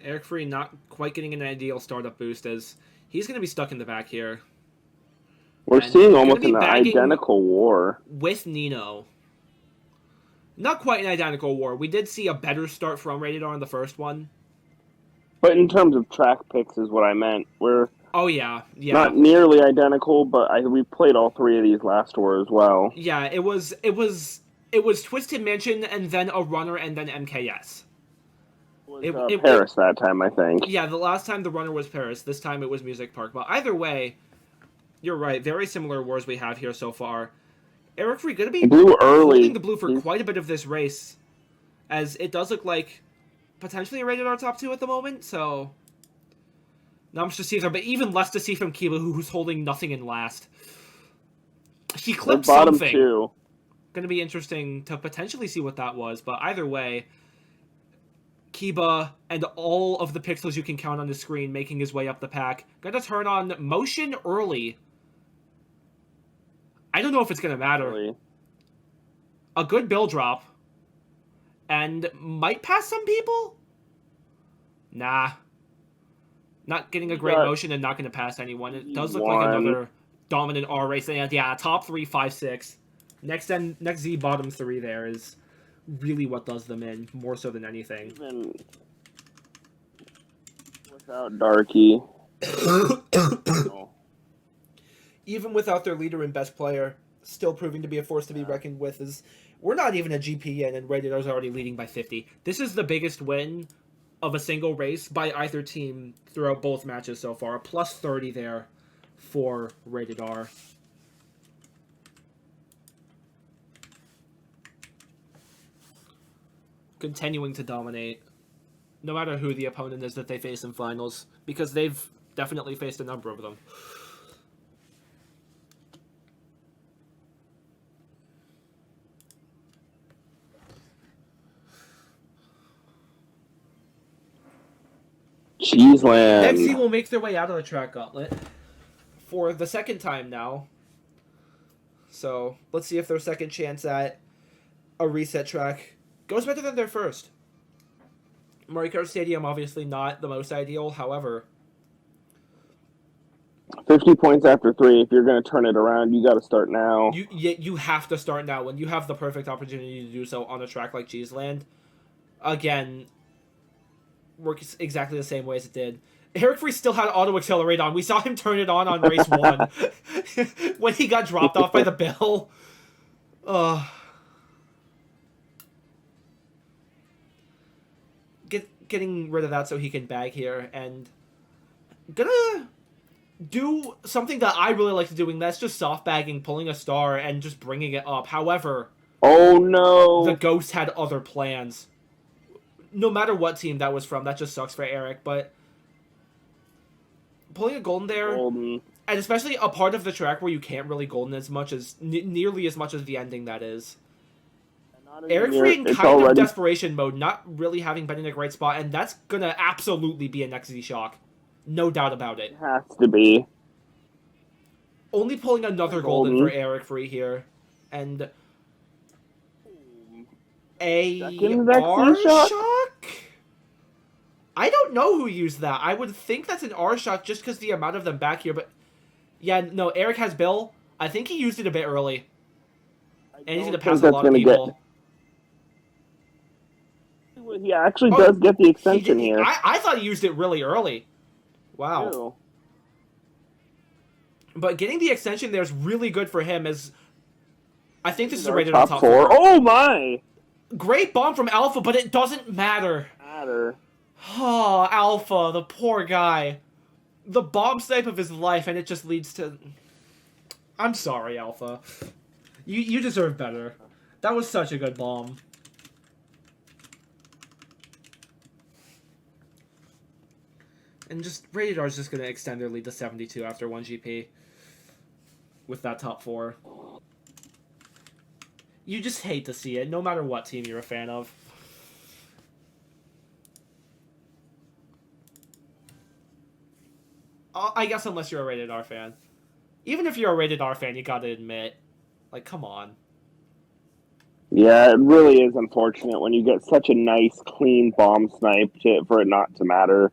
Erickfree not quite getting an ideal startup boost, as he's going to be stuck in the back here. We're seeing almost an identical war. With Nino. Not quite an identical war. We did see a better start from Rated R in the first one. But in terms of track picks is what I meant. We're not nearly identical, but we played all three of these last tour as well. Yeah, it was Twisted Mansion and then a runner and then MKS. It was Paris that time, I think. Yeah, the last time the runner was Paris. This time it was Music Park. But either way, you're right. Very similar wars we have here so far. Erickfree going to be holding the blue for quite a bit of this race, as it does look like potentially a Rated R top 2 at the moment, so not much to see there, but even less to see from Kiba, who's holding nothing in last. He clipped something. Going to be interesting to potentially see what that was, but either way, Kiba and all of the pixels you can count on the screen making his way up the pack. Going to turn on motion early. I don't know if it's going to matter. Really? A good bill drop. And might pass some people? Nah. Not getting a great motion and not going to pass anyone. It does look like another dominant R race. And yeah, top 3, 5, 6. Next Z bottom 3 there is really what does them in, more so than anything. Even without Darky. Even without their leader and best player, still proving to be a force to be reckoned with. Is we're not even a GP yet, and Rated R's already leading by 50. This is the biggest win of a single race by either team throughout both matches so far. A plus 30 there for Rated R. Continuing to dominate, no matter who the opponent is that they face in finals, because they've definitely faced a number of them. Cheeseland. Next team will make their way out of the track gauntlet for the second time now. So let's see if their second chance at a reset track goes better than their first. Mario Kart Stadium obviously not the most ideal, however. 50 points after 3. If you're going to turn it around, you got to start now. You have to start now when you have the perfect opportunity to do so on a track like Cheeseland. Again, works exactly the same way as it did. Erickfree still had auto accelerate on. We saw him turn it on race 1 when he got dropped off by the bill. Getting rid of that so he can bag here, and gonna do something that I really like to doing. That's just soft bagging, pulling a star, and just bringing it up. However, oh no, the Ghost had other plans. No matter what team that was from, that just sucks for Eric. But pulling a golden there, and especially a part of the track where you can't really golden as much as nearly as much as the ending that is. Erickfree in kind of desperation mode, not really having been in a great spot, and that's gonna absolutely be a next Z shock. No doubt about it. It has to be. Only pulling another golden for Erickfree here. And a R shock? I don't know who used that. I would think that's an R shot just because the amount of them back here, but... Yeah, no, Eric has Bill. I think he used it a bit early. And he's going to pass a lot of people. He actually does get the extension here. I thought he used it really early. Wow. Ew. But getting the extension there is really good for him as... I think this is a rated on top 4. Oh my! Great bomb from Alpha, but it doesn't matter. Oh, Alpha, the poor guy. The bomb snipe of his life, and it just leads to... I'm sorry, Alpha. You deserve better. That was such a good bomb. And just Rated R is just going to extend their lead to 72 after 1 GP. With that top 4. You just hate to see it, no matter what team you're a fan of. I guess unless you're a Rated R fan. Even if you're a Rated R fan, you gotta admit. Like, come on. Yeah, it really is unfortunate when you get such a nice, clean bomb snipe for it not to matter.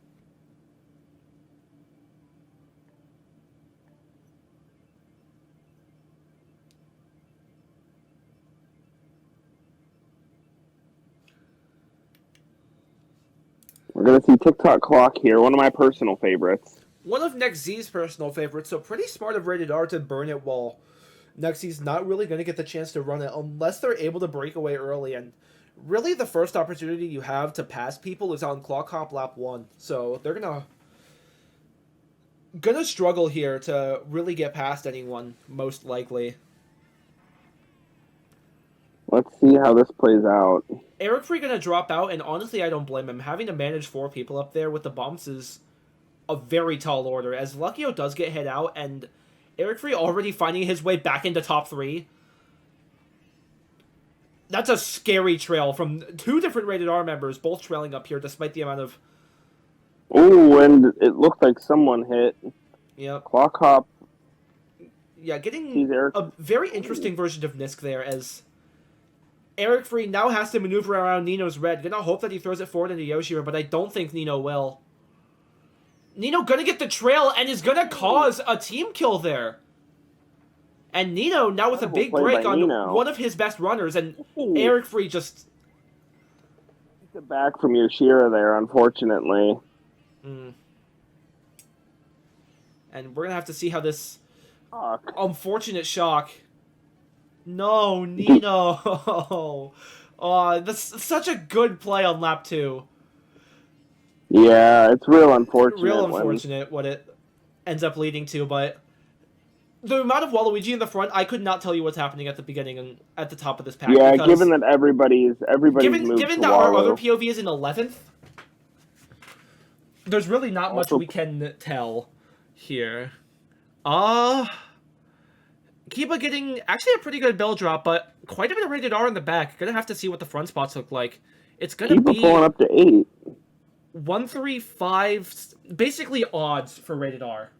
We're going to see TikTok Clock here, one of my personal favorites. One of Next Z's personal favorites, so pretty smart of Rated R to burn it while Next Z's not really going to get the chance to run it unless they're able to break away early. And really the first opportunity you have to pass people is on Clock Hop Lap 1. So they're gonna struggle here to really get past anyone, most likely. Let's see how this plays out. Erickfree gonna drop out, and honestly, I don't blame him. Having to manage 4 people up there with the bumps is a very tall order, as Luckyo does get hit out, and Erickfree already finding his way back into top 3. That's a scary trail from 2 different Rated R members, both trailing up here, despite the amount of... Oh, and it looked like someone hit. Yep. Clock Hop. Yeah, getting a very interesting version of Nisk there, as Erickfree now has to maneuver around Nino's red. Gonna hope that he throws it forward into Yoshiro, but I don't think Nino will. Nino gonna get the trail and is gonna cause a team kill there. And Nino now with a big break on one of his best runners, and Erickfree just... Get it back from Yoshiro there, unfortunately. And we're gonna have to see how this unfortunate shock... No, Nino! Oh, that's such a good play on lap 2. Yeah, it's real unfortunate. Real unfortunate what it ends up leading to, but the amount of Waluigi in the front, I could not tell you what's happening at the beginning and at the top of this pack. Yeah, given that everybody's moved given to that our Walu. other POV is in 11th, there's really not much we can tell here. Kiba getting actually a pretty good bill drop, but quite a bit of Rated R in the back. Gonna have to see what the front spots look like. It's gonna be pulling up to 8. 1, 3, 5, basically odds for Rated R.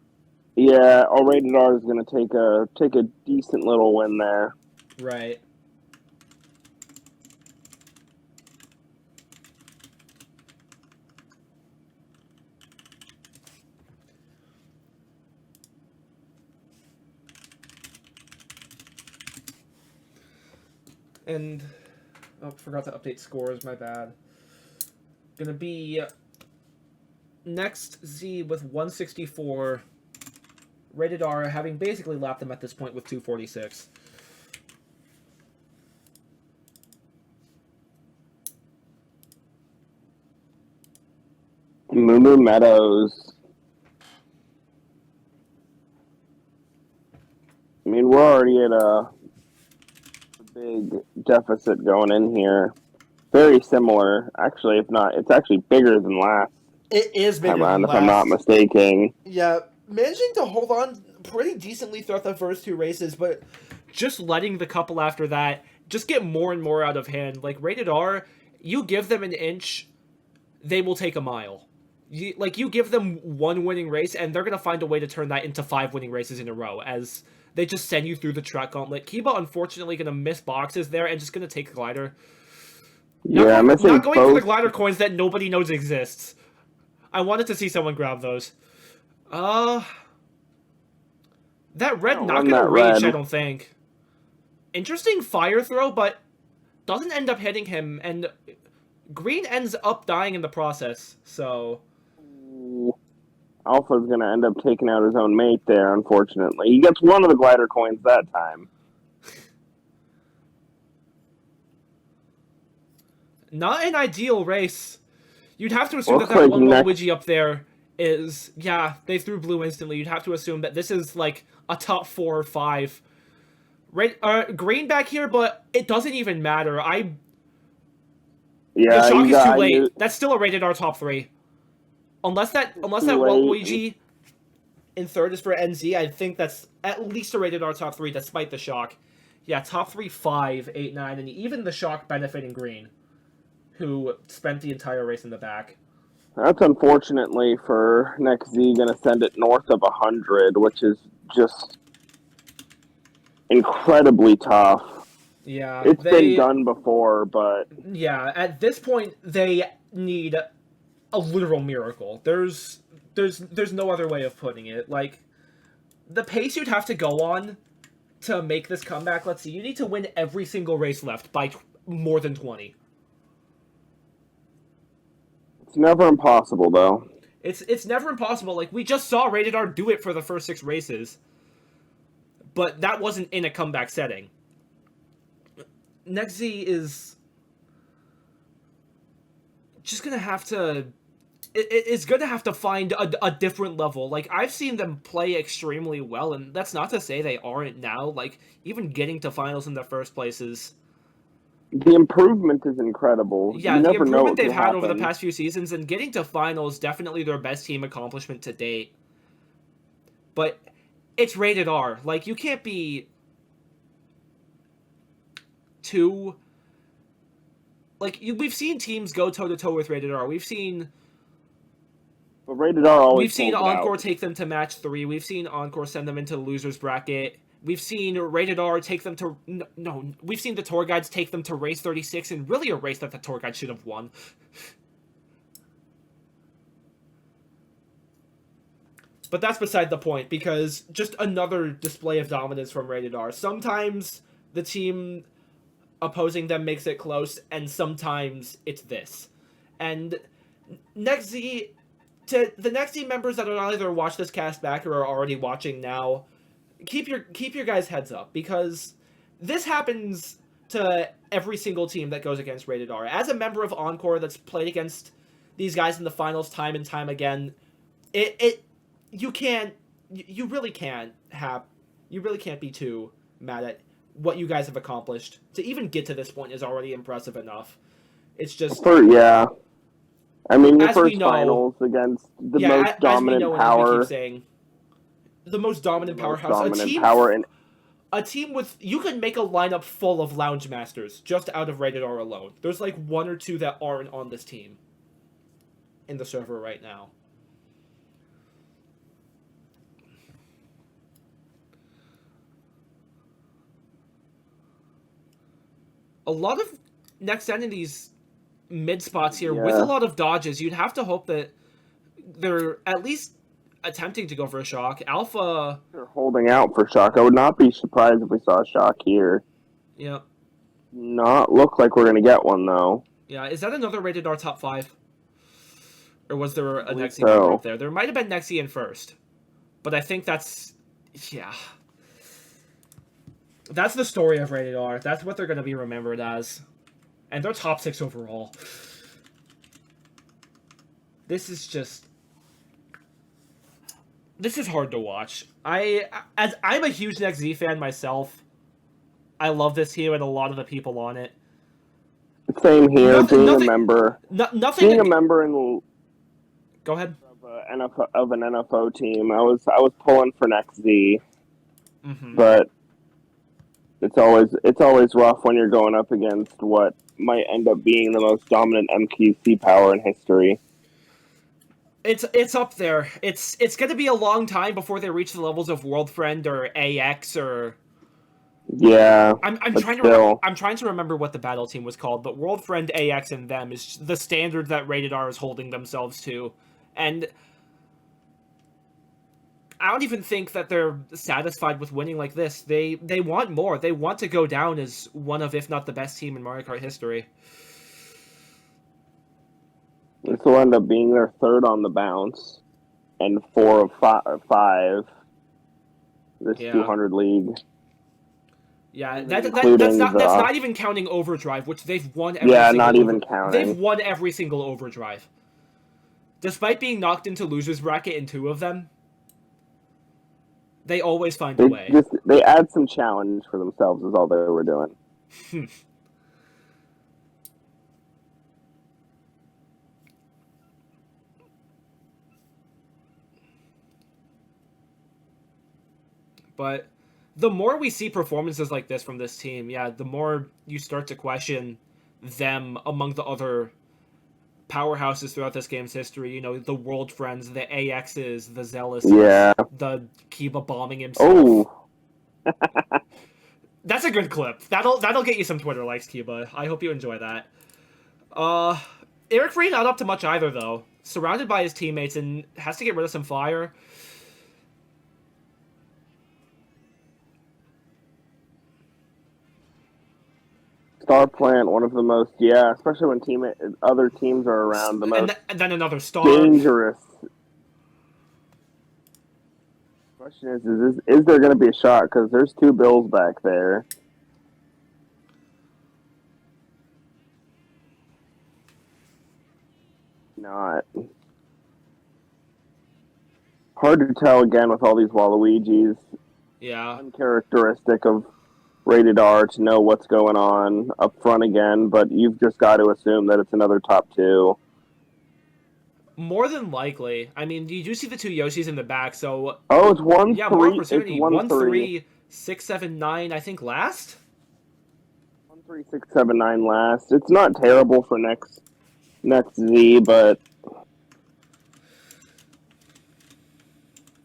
Yeah, Rated R is gonna take a decent little win there. Right. And, forgot to update scores, my bad. Gonna be Next Z with 164. Rated R having basically lapped them at this point with 246. Moo Meadows. I mean, we're already at a big deficit going in here. Very similar, actually. If not, it's actually bigger than last. It is bigger than last, if I'm not mistaken. Yeah, managing to hold on pretty decently throughout the first 2 races, but just letting the couple after that just get more and more out of hand. Like, Rated R, you give them an inch, they will take a mile. You give them 1 winning race, and they're going to find a way to turn that into 5 winning races in a row, as they just send you through the track gauntlet. Kiba, unfortunately, going to miss boxes there and just going to take a glider. Yeah, not going for the glider coins that nobody knows exists. I wanted to see someone grab those. That red don't not run gonna that reach, red. I don't think. Interesting fire throw, but doesn't end up hitting him, and green ends up dying in the process, so... Alpha's gonna end up taking out his own mate there, unfortunately. He gets one of the glider coins that time. Not an ideal race. You'd have to assume Looks that like one next- Waluigi up there is... Yeah, they threw blue instantly. You'd have to assume that this is, like, a top 4 or 5. Green back here, but it doesn't even matter. Yeah, the shock is too late. you- That's still a rated R top 3. Unless that too Waluigi in third is for NZ, I think that's at least a rated R top 3, despite the shock. Yeah, top 3, 5, 8, 9, and even the shock benefiting green, who spent the entire race in the back. That's unfortunately for next Z gonna send it north of 100, which is just incredibly tough. Yeah, It's been done before, but yeah, at this point they need a literal miracle. There's no other way of putting it. Like, the pace you'd have to go on to make this comeback, let's see, you need to win every single race left by more than 20. it's never impossible, though. It's never impossible. Like, we just saw Rated R do it for the first 6 races. But that wasn't in a comeback setting. Next Z is just gonna have to... It's gonna have to find a different level. Like, I've seen them play extremely well, and that's not to say they aren't now. Like, even getting to finals in the first place is... The improvement is incredible. Yeah, you the never know improvement what they've can had over the happen. past few seasons, and getting to finals, definitely their best team accomplishment to date. But it's rated R. Like, you can't be too... Like, we've seen teams go toe-to-toe with rated R. We've seen But rated R always We've seen pulls it out. Encore take them to match 3. We've seen Encore send them into the loser's bracket. We've seen Rated R take them to... No, we've seen the tour guides take them to race 36, and really a race that the tour guide should have won. But that's beside the point, because just another display of dominance from Rated R. Sometimes the team opposing them makes it close, and sometimes it's this. And next Z... To the next team members that will either watch this cast back or are already watching now, keep your guys' heads up, because this happens to every single team that goes against Rated R. As a member of Encore that's played against these guys in the finals time and time again, you really can't be too mad at what you guys have accomplished. To even get to this point is already impressive enough. It's just... Yeah. I mean, your As we first know- finals against the yeah, most as we dominant know and as power. we keep saying, the most dominant powerhouse. Dominant power in A team with... You could make a lineup full of Lounge Masters just out of Rated R alone. There's like 1 or 2 that aren't on this team in the server right now. A lot of next entities mid spots here with Yeah. a lot of dodges. You'd have to hope that they're at least attempting to go for a shock. Alpha... They're holding out for shock. I would not be surprised if we saw a shock here. Yeah. Not look like we're gonna get one though. Yeah, is that another Rated R top 5? Or was there a believe Nexi member so. up there? There might have been Nexi in first. But I think that's... Yeah. That's the story of Rated R. That's what they're going to be remembered as. And they're top 6 overall. This is just... This is hard to watch. I'm a huge NextZ fan myself. I love this team and a lot of the people on it. Same here. Nothing- Being a member, Nothing... being a member in Go ahead. of an NFO team, I was pulling for next Z, Mm-hmm. but it's always rough when you're going up against what might end up being the most dominant MQC power in history. It's up there. It's going to be a long time before they reach the levels of World Friend or AX or... Yeah, I'm but trying still. I'm trying to remember what the battle team was called, but World Friend, AX, and them is the standard that Rated R is holding themselves to And I don't even think that they're satisfied with winning like this. They want more. They want to go down as one of, if not the best team in Mario Kart history. This will end up being their third on the bounce, and 4 of 5 this 200 league. Yeah, that's not even counting Overdrive, which they've won every single not even counting. They've won every single Overdrive. Despite being knocked into loser's bracket in 2 of them, they always find a way. They add some challenge for themselves is all they were doing. But the more we see performances like this from this team, the more you start to question them among the other powerhouses throughout this game's history. You know, the World Friends, the AXs, the Zealous, the Kiba bombing himself. Oh. That's a good clip. That'll get you some Twitter likes, Kiba. I hope you enjoy that. Erickfree not up to much either, though. Surrounded by his teammates and has to get rid of some fire. Star plant, one of the most, especially when other teams are around, the most and then another star. Dangerous. Question is there going to be a shot? Because there's 2 Bills back there. Not. Hard to tell again with all these Waluigis. Yeah. Uncharacteristic of Rated R to know what's going on up front again, but you've just got to assume that it's another top 2. More than likely. I mean, you do see the 2 Yoshis in the back, so... Oh, it's 1-3. Yeah, more opportunity. 1-3. 6-7-9, I think, last? 1-3-6-7-9 last. It's not terrible for next Z, but...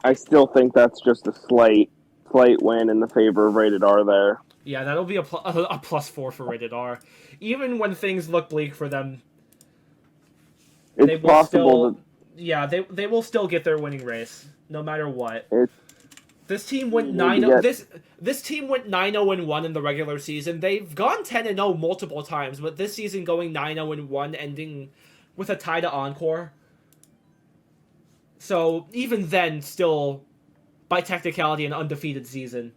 I still think that's just a slight win in the favor of Rated R there. Yeah, that'll be a +4 for Rated R. Even when things look bleak for them, it's possible they will still get their winning race, no matter what. This team went 9-0. This team went 9-0-1 in the regular season. They've gone 10-0 multiple times, but this season going 9-0-1, ending with a tie to Encore. So even then, still by technicality, an undefeated season.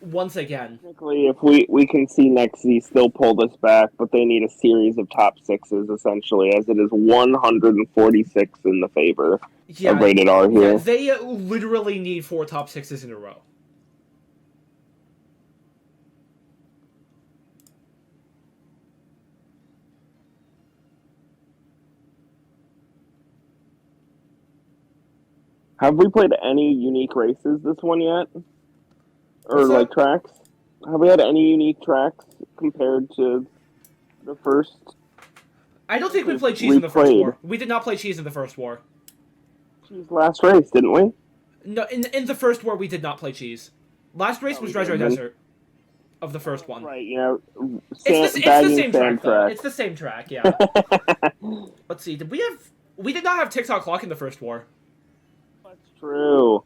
Once again. Technically, if we can see next Z still pull this back, but they need a series of top 6s, essentially, as it is 146 in the favor of Rated R here. Yeah, they literally need 4 top 6s in a row. Have we played any unique races this one yet? Or, tracks? Have we had any unique tracks compared to the first? I don't think we played Cheese in the first war. We did not play Cheese in the first war. Cheese last race, didn't we? No, in the first war we did not play Cheese. Last race was Dredger Desert of the first one. Right, it's the same track, though. It's the same track, yeah. Let's see, we did not have TikTok Clock in the first war. That's true.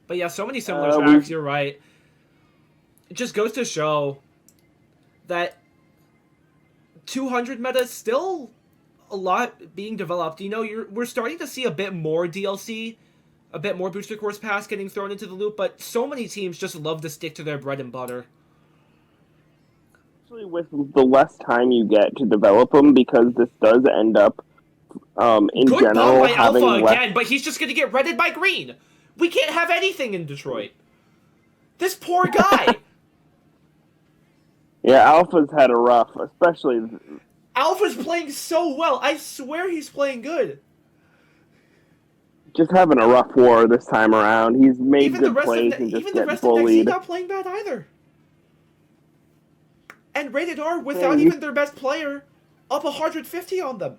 But yeah, so many similar tracks, you're right. It just goes to show that 200 meta is still a lot being developed. You know, we're starting to see a bit more DLC, a bit more Booster Course Pass getting thrown into the loop, but so many teams just love to stick to their bread and butter. Especially with the less time you get to develop them, because this does end up, in Good general, by having Alpha less... again, but he's just going to get redded by Green. We can't have anything in Detroit. This poor guy. Yeah, Alpha's had a rough, especially... Alpha's playing so well. I swear he's playing good. Just having a rough war this time around. He's made even good plays and just gets bullied. Even the rest of not playing bad either. And Rated R, without even their best player, up 150 on them.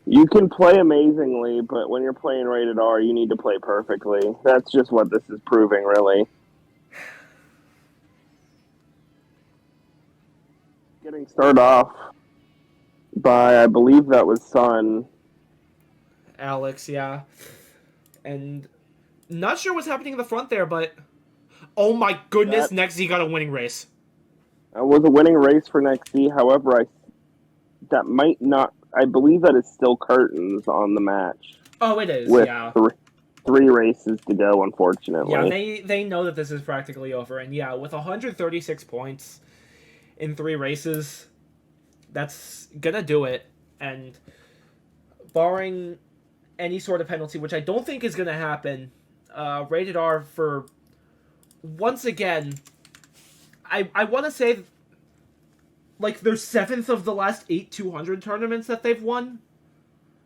You can play amazingly, but when you're playing Rated R, you need to play perfectly. That's just what this is proving, really. Getting started off by, I believe that was Sun. Alex, yeah. And not sure what's happening in the front there, but oh my goodness, That Next Z got a winning race. was a winning race for Next Z. However, that might not. I believe that is still curtains on the match. Oh, it is, with yeah. Three races to go, unfortunately. Yeah, they know that this is practically over, and yeah, with 136 points in 3 races, that's gonna do it. And barring any sort of penalty, which I don't think is gonna happen, Rated R for once again. I want to say like their 7th of the last 8 200 tournaments that they've won.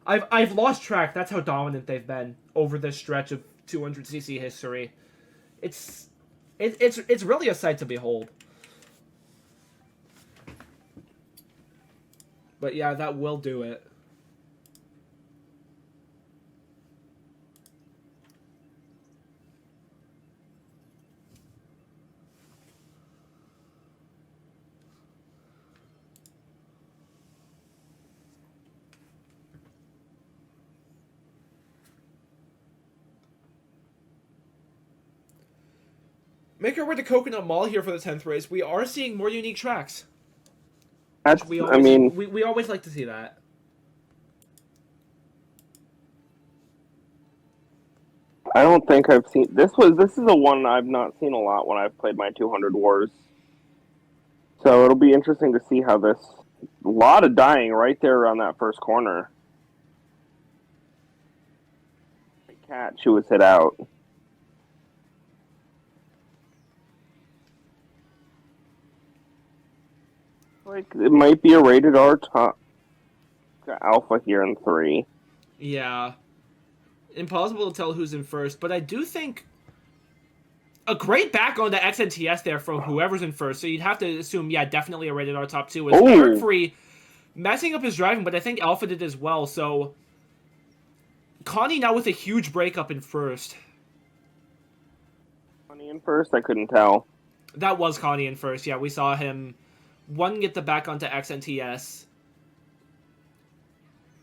I've lost track. That's how dominant they've been over this stretch of 200cc history. It's really a sight to behold. But yeah, that will do it. Make our way to Coconut Mall here for the 10th race. We are seeing more unique tracks. We always like to see that. I don't think I've seen this is a one I've not seen a lot when I've played my 200 Wars. So it'll be interesting to see how this. A lot of dying right there around that first corner. Catch who was hit out. Like it might be a rated R top alpha here in 3. Yeah. Impossible to tell who's in first, but I do think a great back on the XNTS there from whoever's in first. So you'd have to assume, yeah, definitely a rated R top 2 is Erickfree messing up his driving, but I think Alpha did as well. So Connie now with a huge breakup in first. Connie in first? I couldn't tell. That was Connie in first. Yeah, we saw him get the back onto XNTS.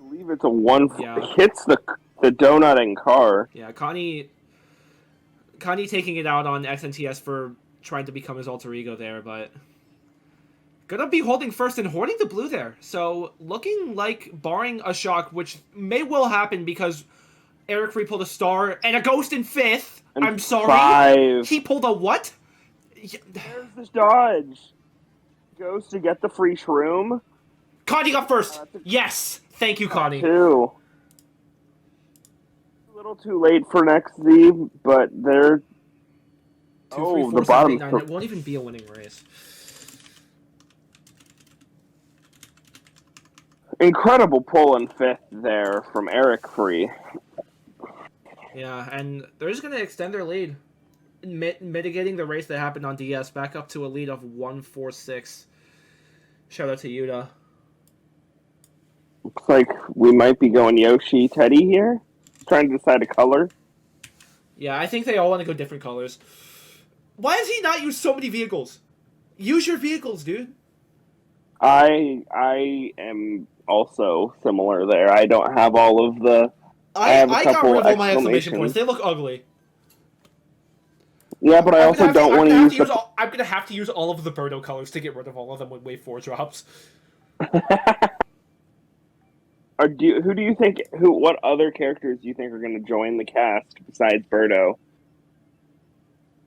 I believe it's a 1. Yeah. It hits the donutting car. Yeah, Connie taking it out on XNTS for trying to become his alter ego there, but gonna be holding first and hoarding the blue there. So looking like, barring a shock, which may well happen because Erickfree pulled a star and a ghost in 5th. And I'm sorry. 5. He pulled a what? There's the dodge. Goes to get the free shroom. Connie got first. Yes. Thank you, Connie. 2. A little too late for Next Z, but they're... 2, 3, 4, the 7, bottom... 8, 9. It won't even be a winning race. Incredible pull in 5th there from Erickfree. Yeah, and they're just going to extend their lead. Mitigating the race that happened on DS back up to a lead of 146. Shout out to Yuta. Looks like we might be going Yoshi Teddy here. Trying to decide a color. Yeah, I think they all want to go different colors. Why has he not used so many vehicles? Use your vehicles, dude. I am also similar there. I don't have all of the... I got rid of all my exclamation points. They look ugly. Yeah, but I also don't want to use I'm going to have to use all of the Birdo colors to get rid of all of them when Wave 4 drops. What other characters do you think are going to join the cast besides Birdo?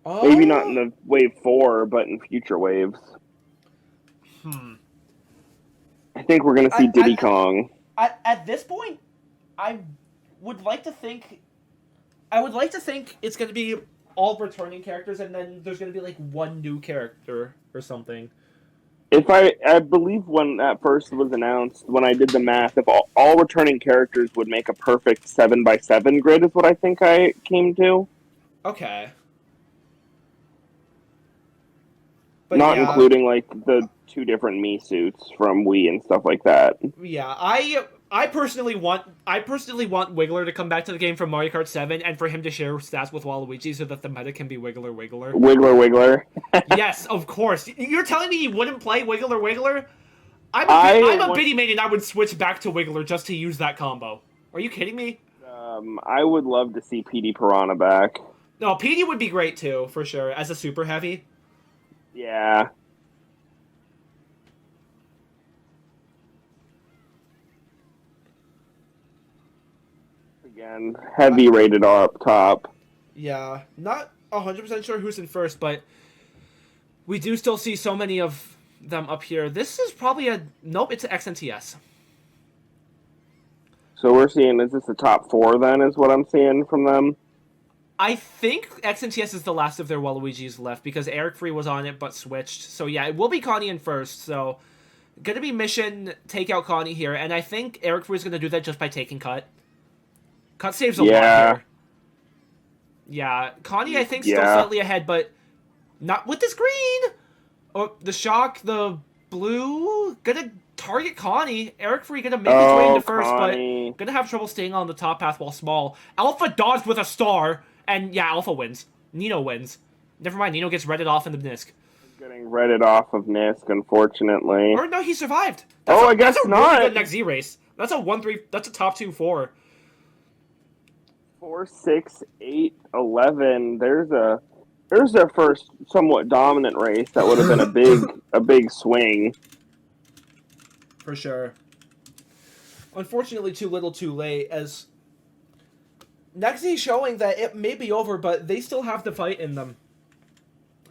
Maybe not in the Wave 4, but in future waves. I think we're going to see Diddy Kong. At this point, I would like to think it's going to be all returning characters, and then there's going to be like one new character or something. If I believe when that first was announced, when I did the math, if all returning characters would make a perfect 7x7 grid is what I think I came to. Okay. But not including like the 2 different Mii suits from Wii and stuff like that. Yeah, I personally want Wiggler to come back to the game from Mario Kart 7 and for him to share stats with Waluigi so that the meta can be Wiggler. Wiggler. Yes, of course. You're telling me you wouldn't play Wiggler? I'm a Biddy main and I would switch back to Wiggler just to use that combo. Are you kidding me? I would love to see PD Piranha back. No, PD would be great too, for sure, as a super heavy. Yeah. Again, heavy rated R up top. Yeah, not 100% sure who's in first, but we do still see so many of them up here. This is probably a... Nope, it's an XNTS. So we're seeing, is this the top 4 then, is what I'm seeing from them? I think XNTS is the last of their Waluigis left, because Erickfree was on it but switched. So yeah, it will be Connie in first, so... Gonna be mission, take out Connie here, and I think Erickfree is gonna do that just by taking Cut. Cut saves a lot here. Yeah, Connie I think still slightly ahead, but not with this green! Oh, the shock, the blue, gonna target Connie. Erickfree gonna make his way into first, Connie. but gonna have trouble staying on the top path while small. Alpha dodged with a star, and yeah, Alpha wins. Nino wins. Never mind, Nino gets redded off in the Nisk. Getting redded off of Nisk, unfortunately. Or no, he survived. I guess that's a not. Really good next Z race. That's a 1-3. That's a top 2-4. 4, 6, 8, 11. There's their first somewhat dominant race. That would have been a big swing. For sure. Unfortunately, too little, too late. As Nexi showing that it may be over, but they still have the fight in them.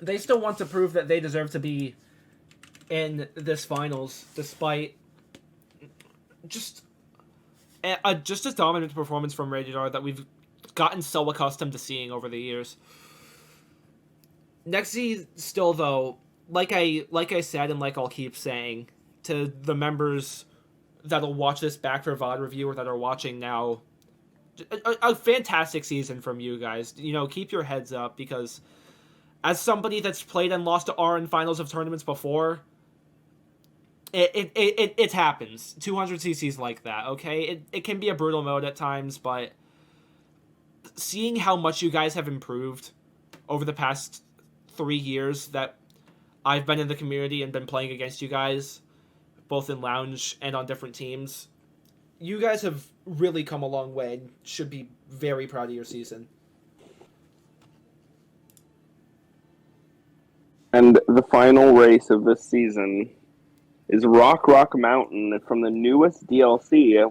They still want to prove that they deserve to be in this finals, despite just a dominant performance from Rated R that we've gotten so accustomed to seeing over the years. Nexi still, though, like I said and like I'll keep saying to the members that'll watch this back for VOD review or that are watching now, a fantastic season from you guys. You know, keep your heads up, because as somebody that's played and lost to R in finals of tournaments before, it happens. 200cc's like that, okay? It can be a brutal mode at times, but seeing how much you guys have improved over the past 3 years that I've been in the community and been playing against you guys, both in Lounge and on different teams, you guys have really come a long way and should be very proud of your season. And the final race of this season is Rock Mountain from the newest DLC.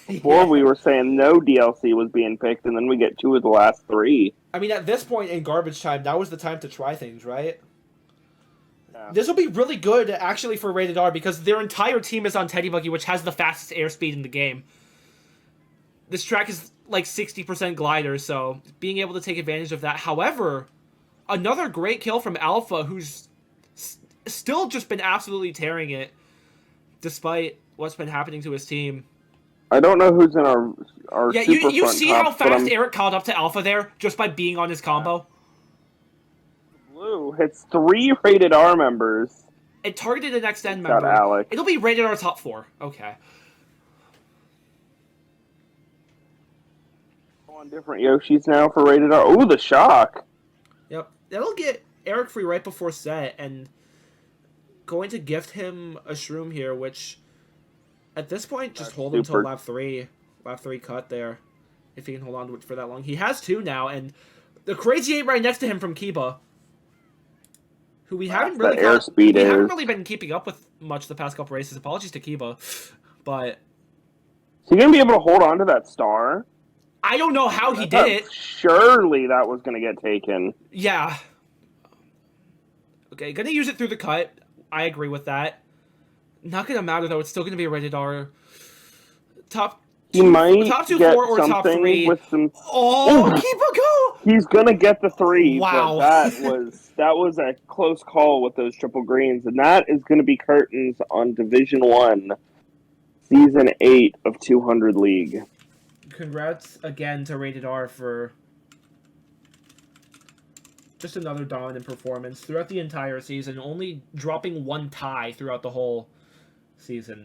Before we were saying no DLC was being picked, and then we get 2 of the last 3. I mean, at this point in garbage time, that was the time to try things, right? Yeah. This will be really good, actually, for Rated R, because their entire team is on Teddy Buggy, which has the fastest airspeed in the game. This track is like 60% glider, so being able to take advantage of that. However, another great kill from Alpha, who's still just been absolutely tearing it, despite what's been happening to his team. I don't know who's in our yeah, super you front see top, how fast Eric caught up to Alpha there, just by being on his combo? Blue hits 3 Rated R members. It targeted an XN member. Alec. It'll be Rated R top 4. Okay. On different Yoshis now for Rated R. Oh, the shock. Yep. That'll get Erickfree right before set, and going to gift him a shroom here, which at this point just hold him till lap 3. Lap 3 cut there. If he can hold on to it for that long. He has 2 now, and the Crazy 8 right next to him from Kiba, who we haven't really been keeping up with much the past couple races. Apologies to Kiba, but is he gonna be able to hold on to that star? I don't know how he did it. Surely that was gonna get taken. Yeah. Okay, gonna use it through the cut. I agree with that. Not gonna matter though. It's still gonna be a Rated R. Top 2, top 2, 4, or top 3. With some... Oh, Kiba go! He's gonna get the 3. Wow. But that was a close call with those triple greens, and that is gonna be curtains on Division 1, Season 8 of 200 League. Congrats again to Rated R for just another dominant performance throughout the entire season, only dropping 1 tie throughout the whole season.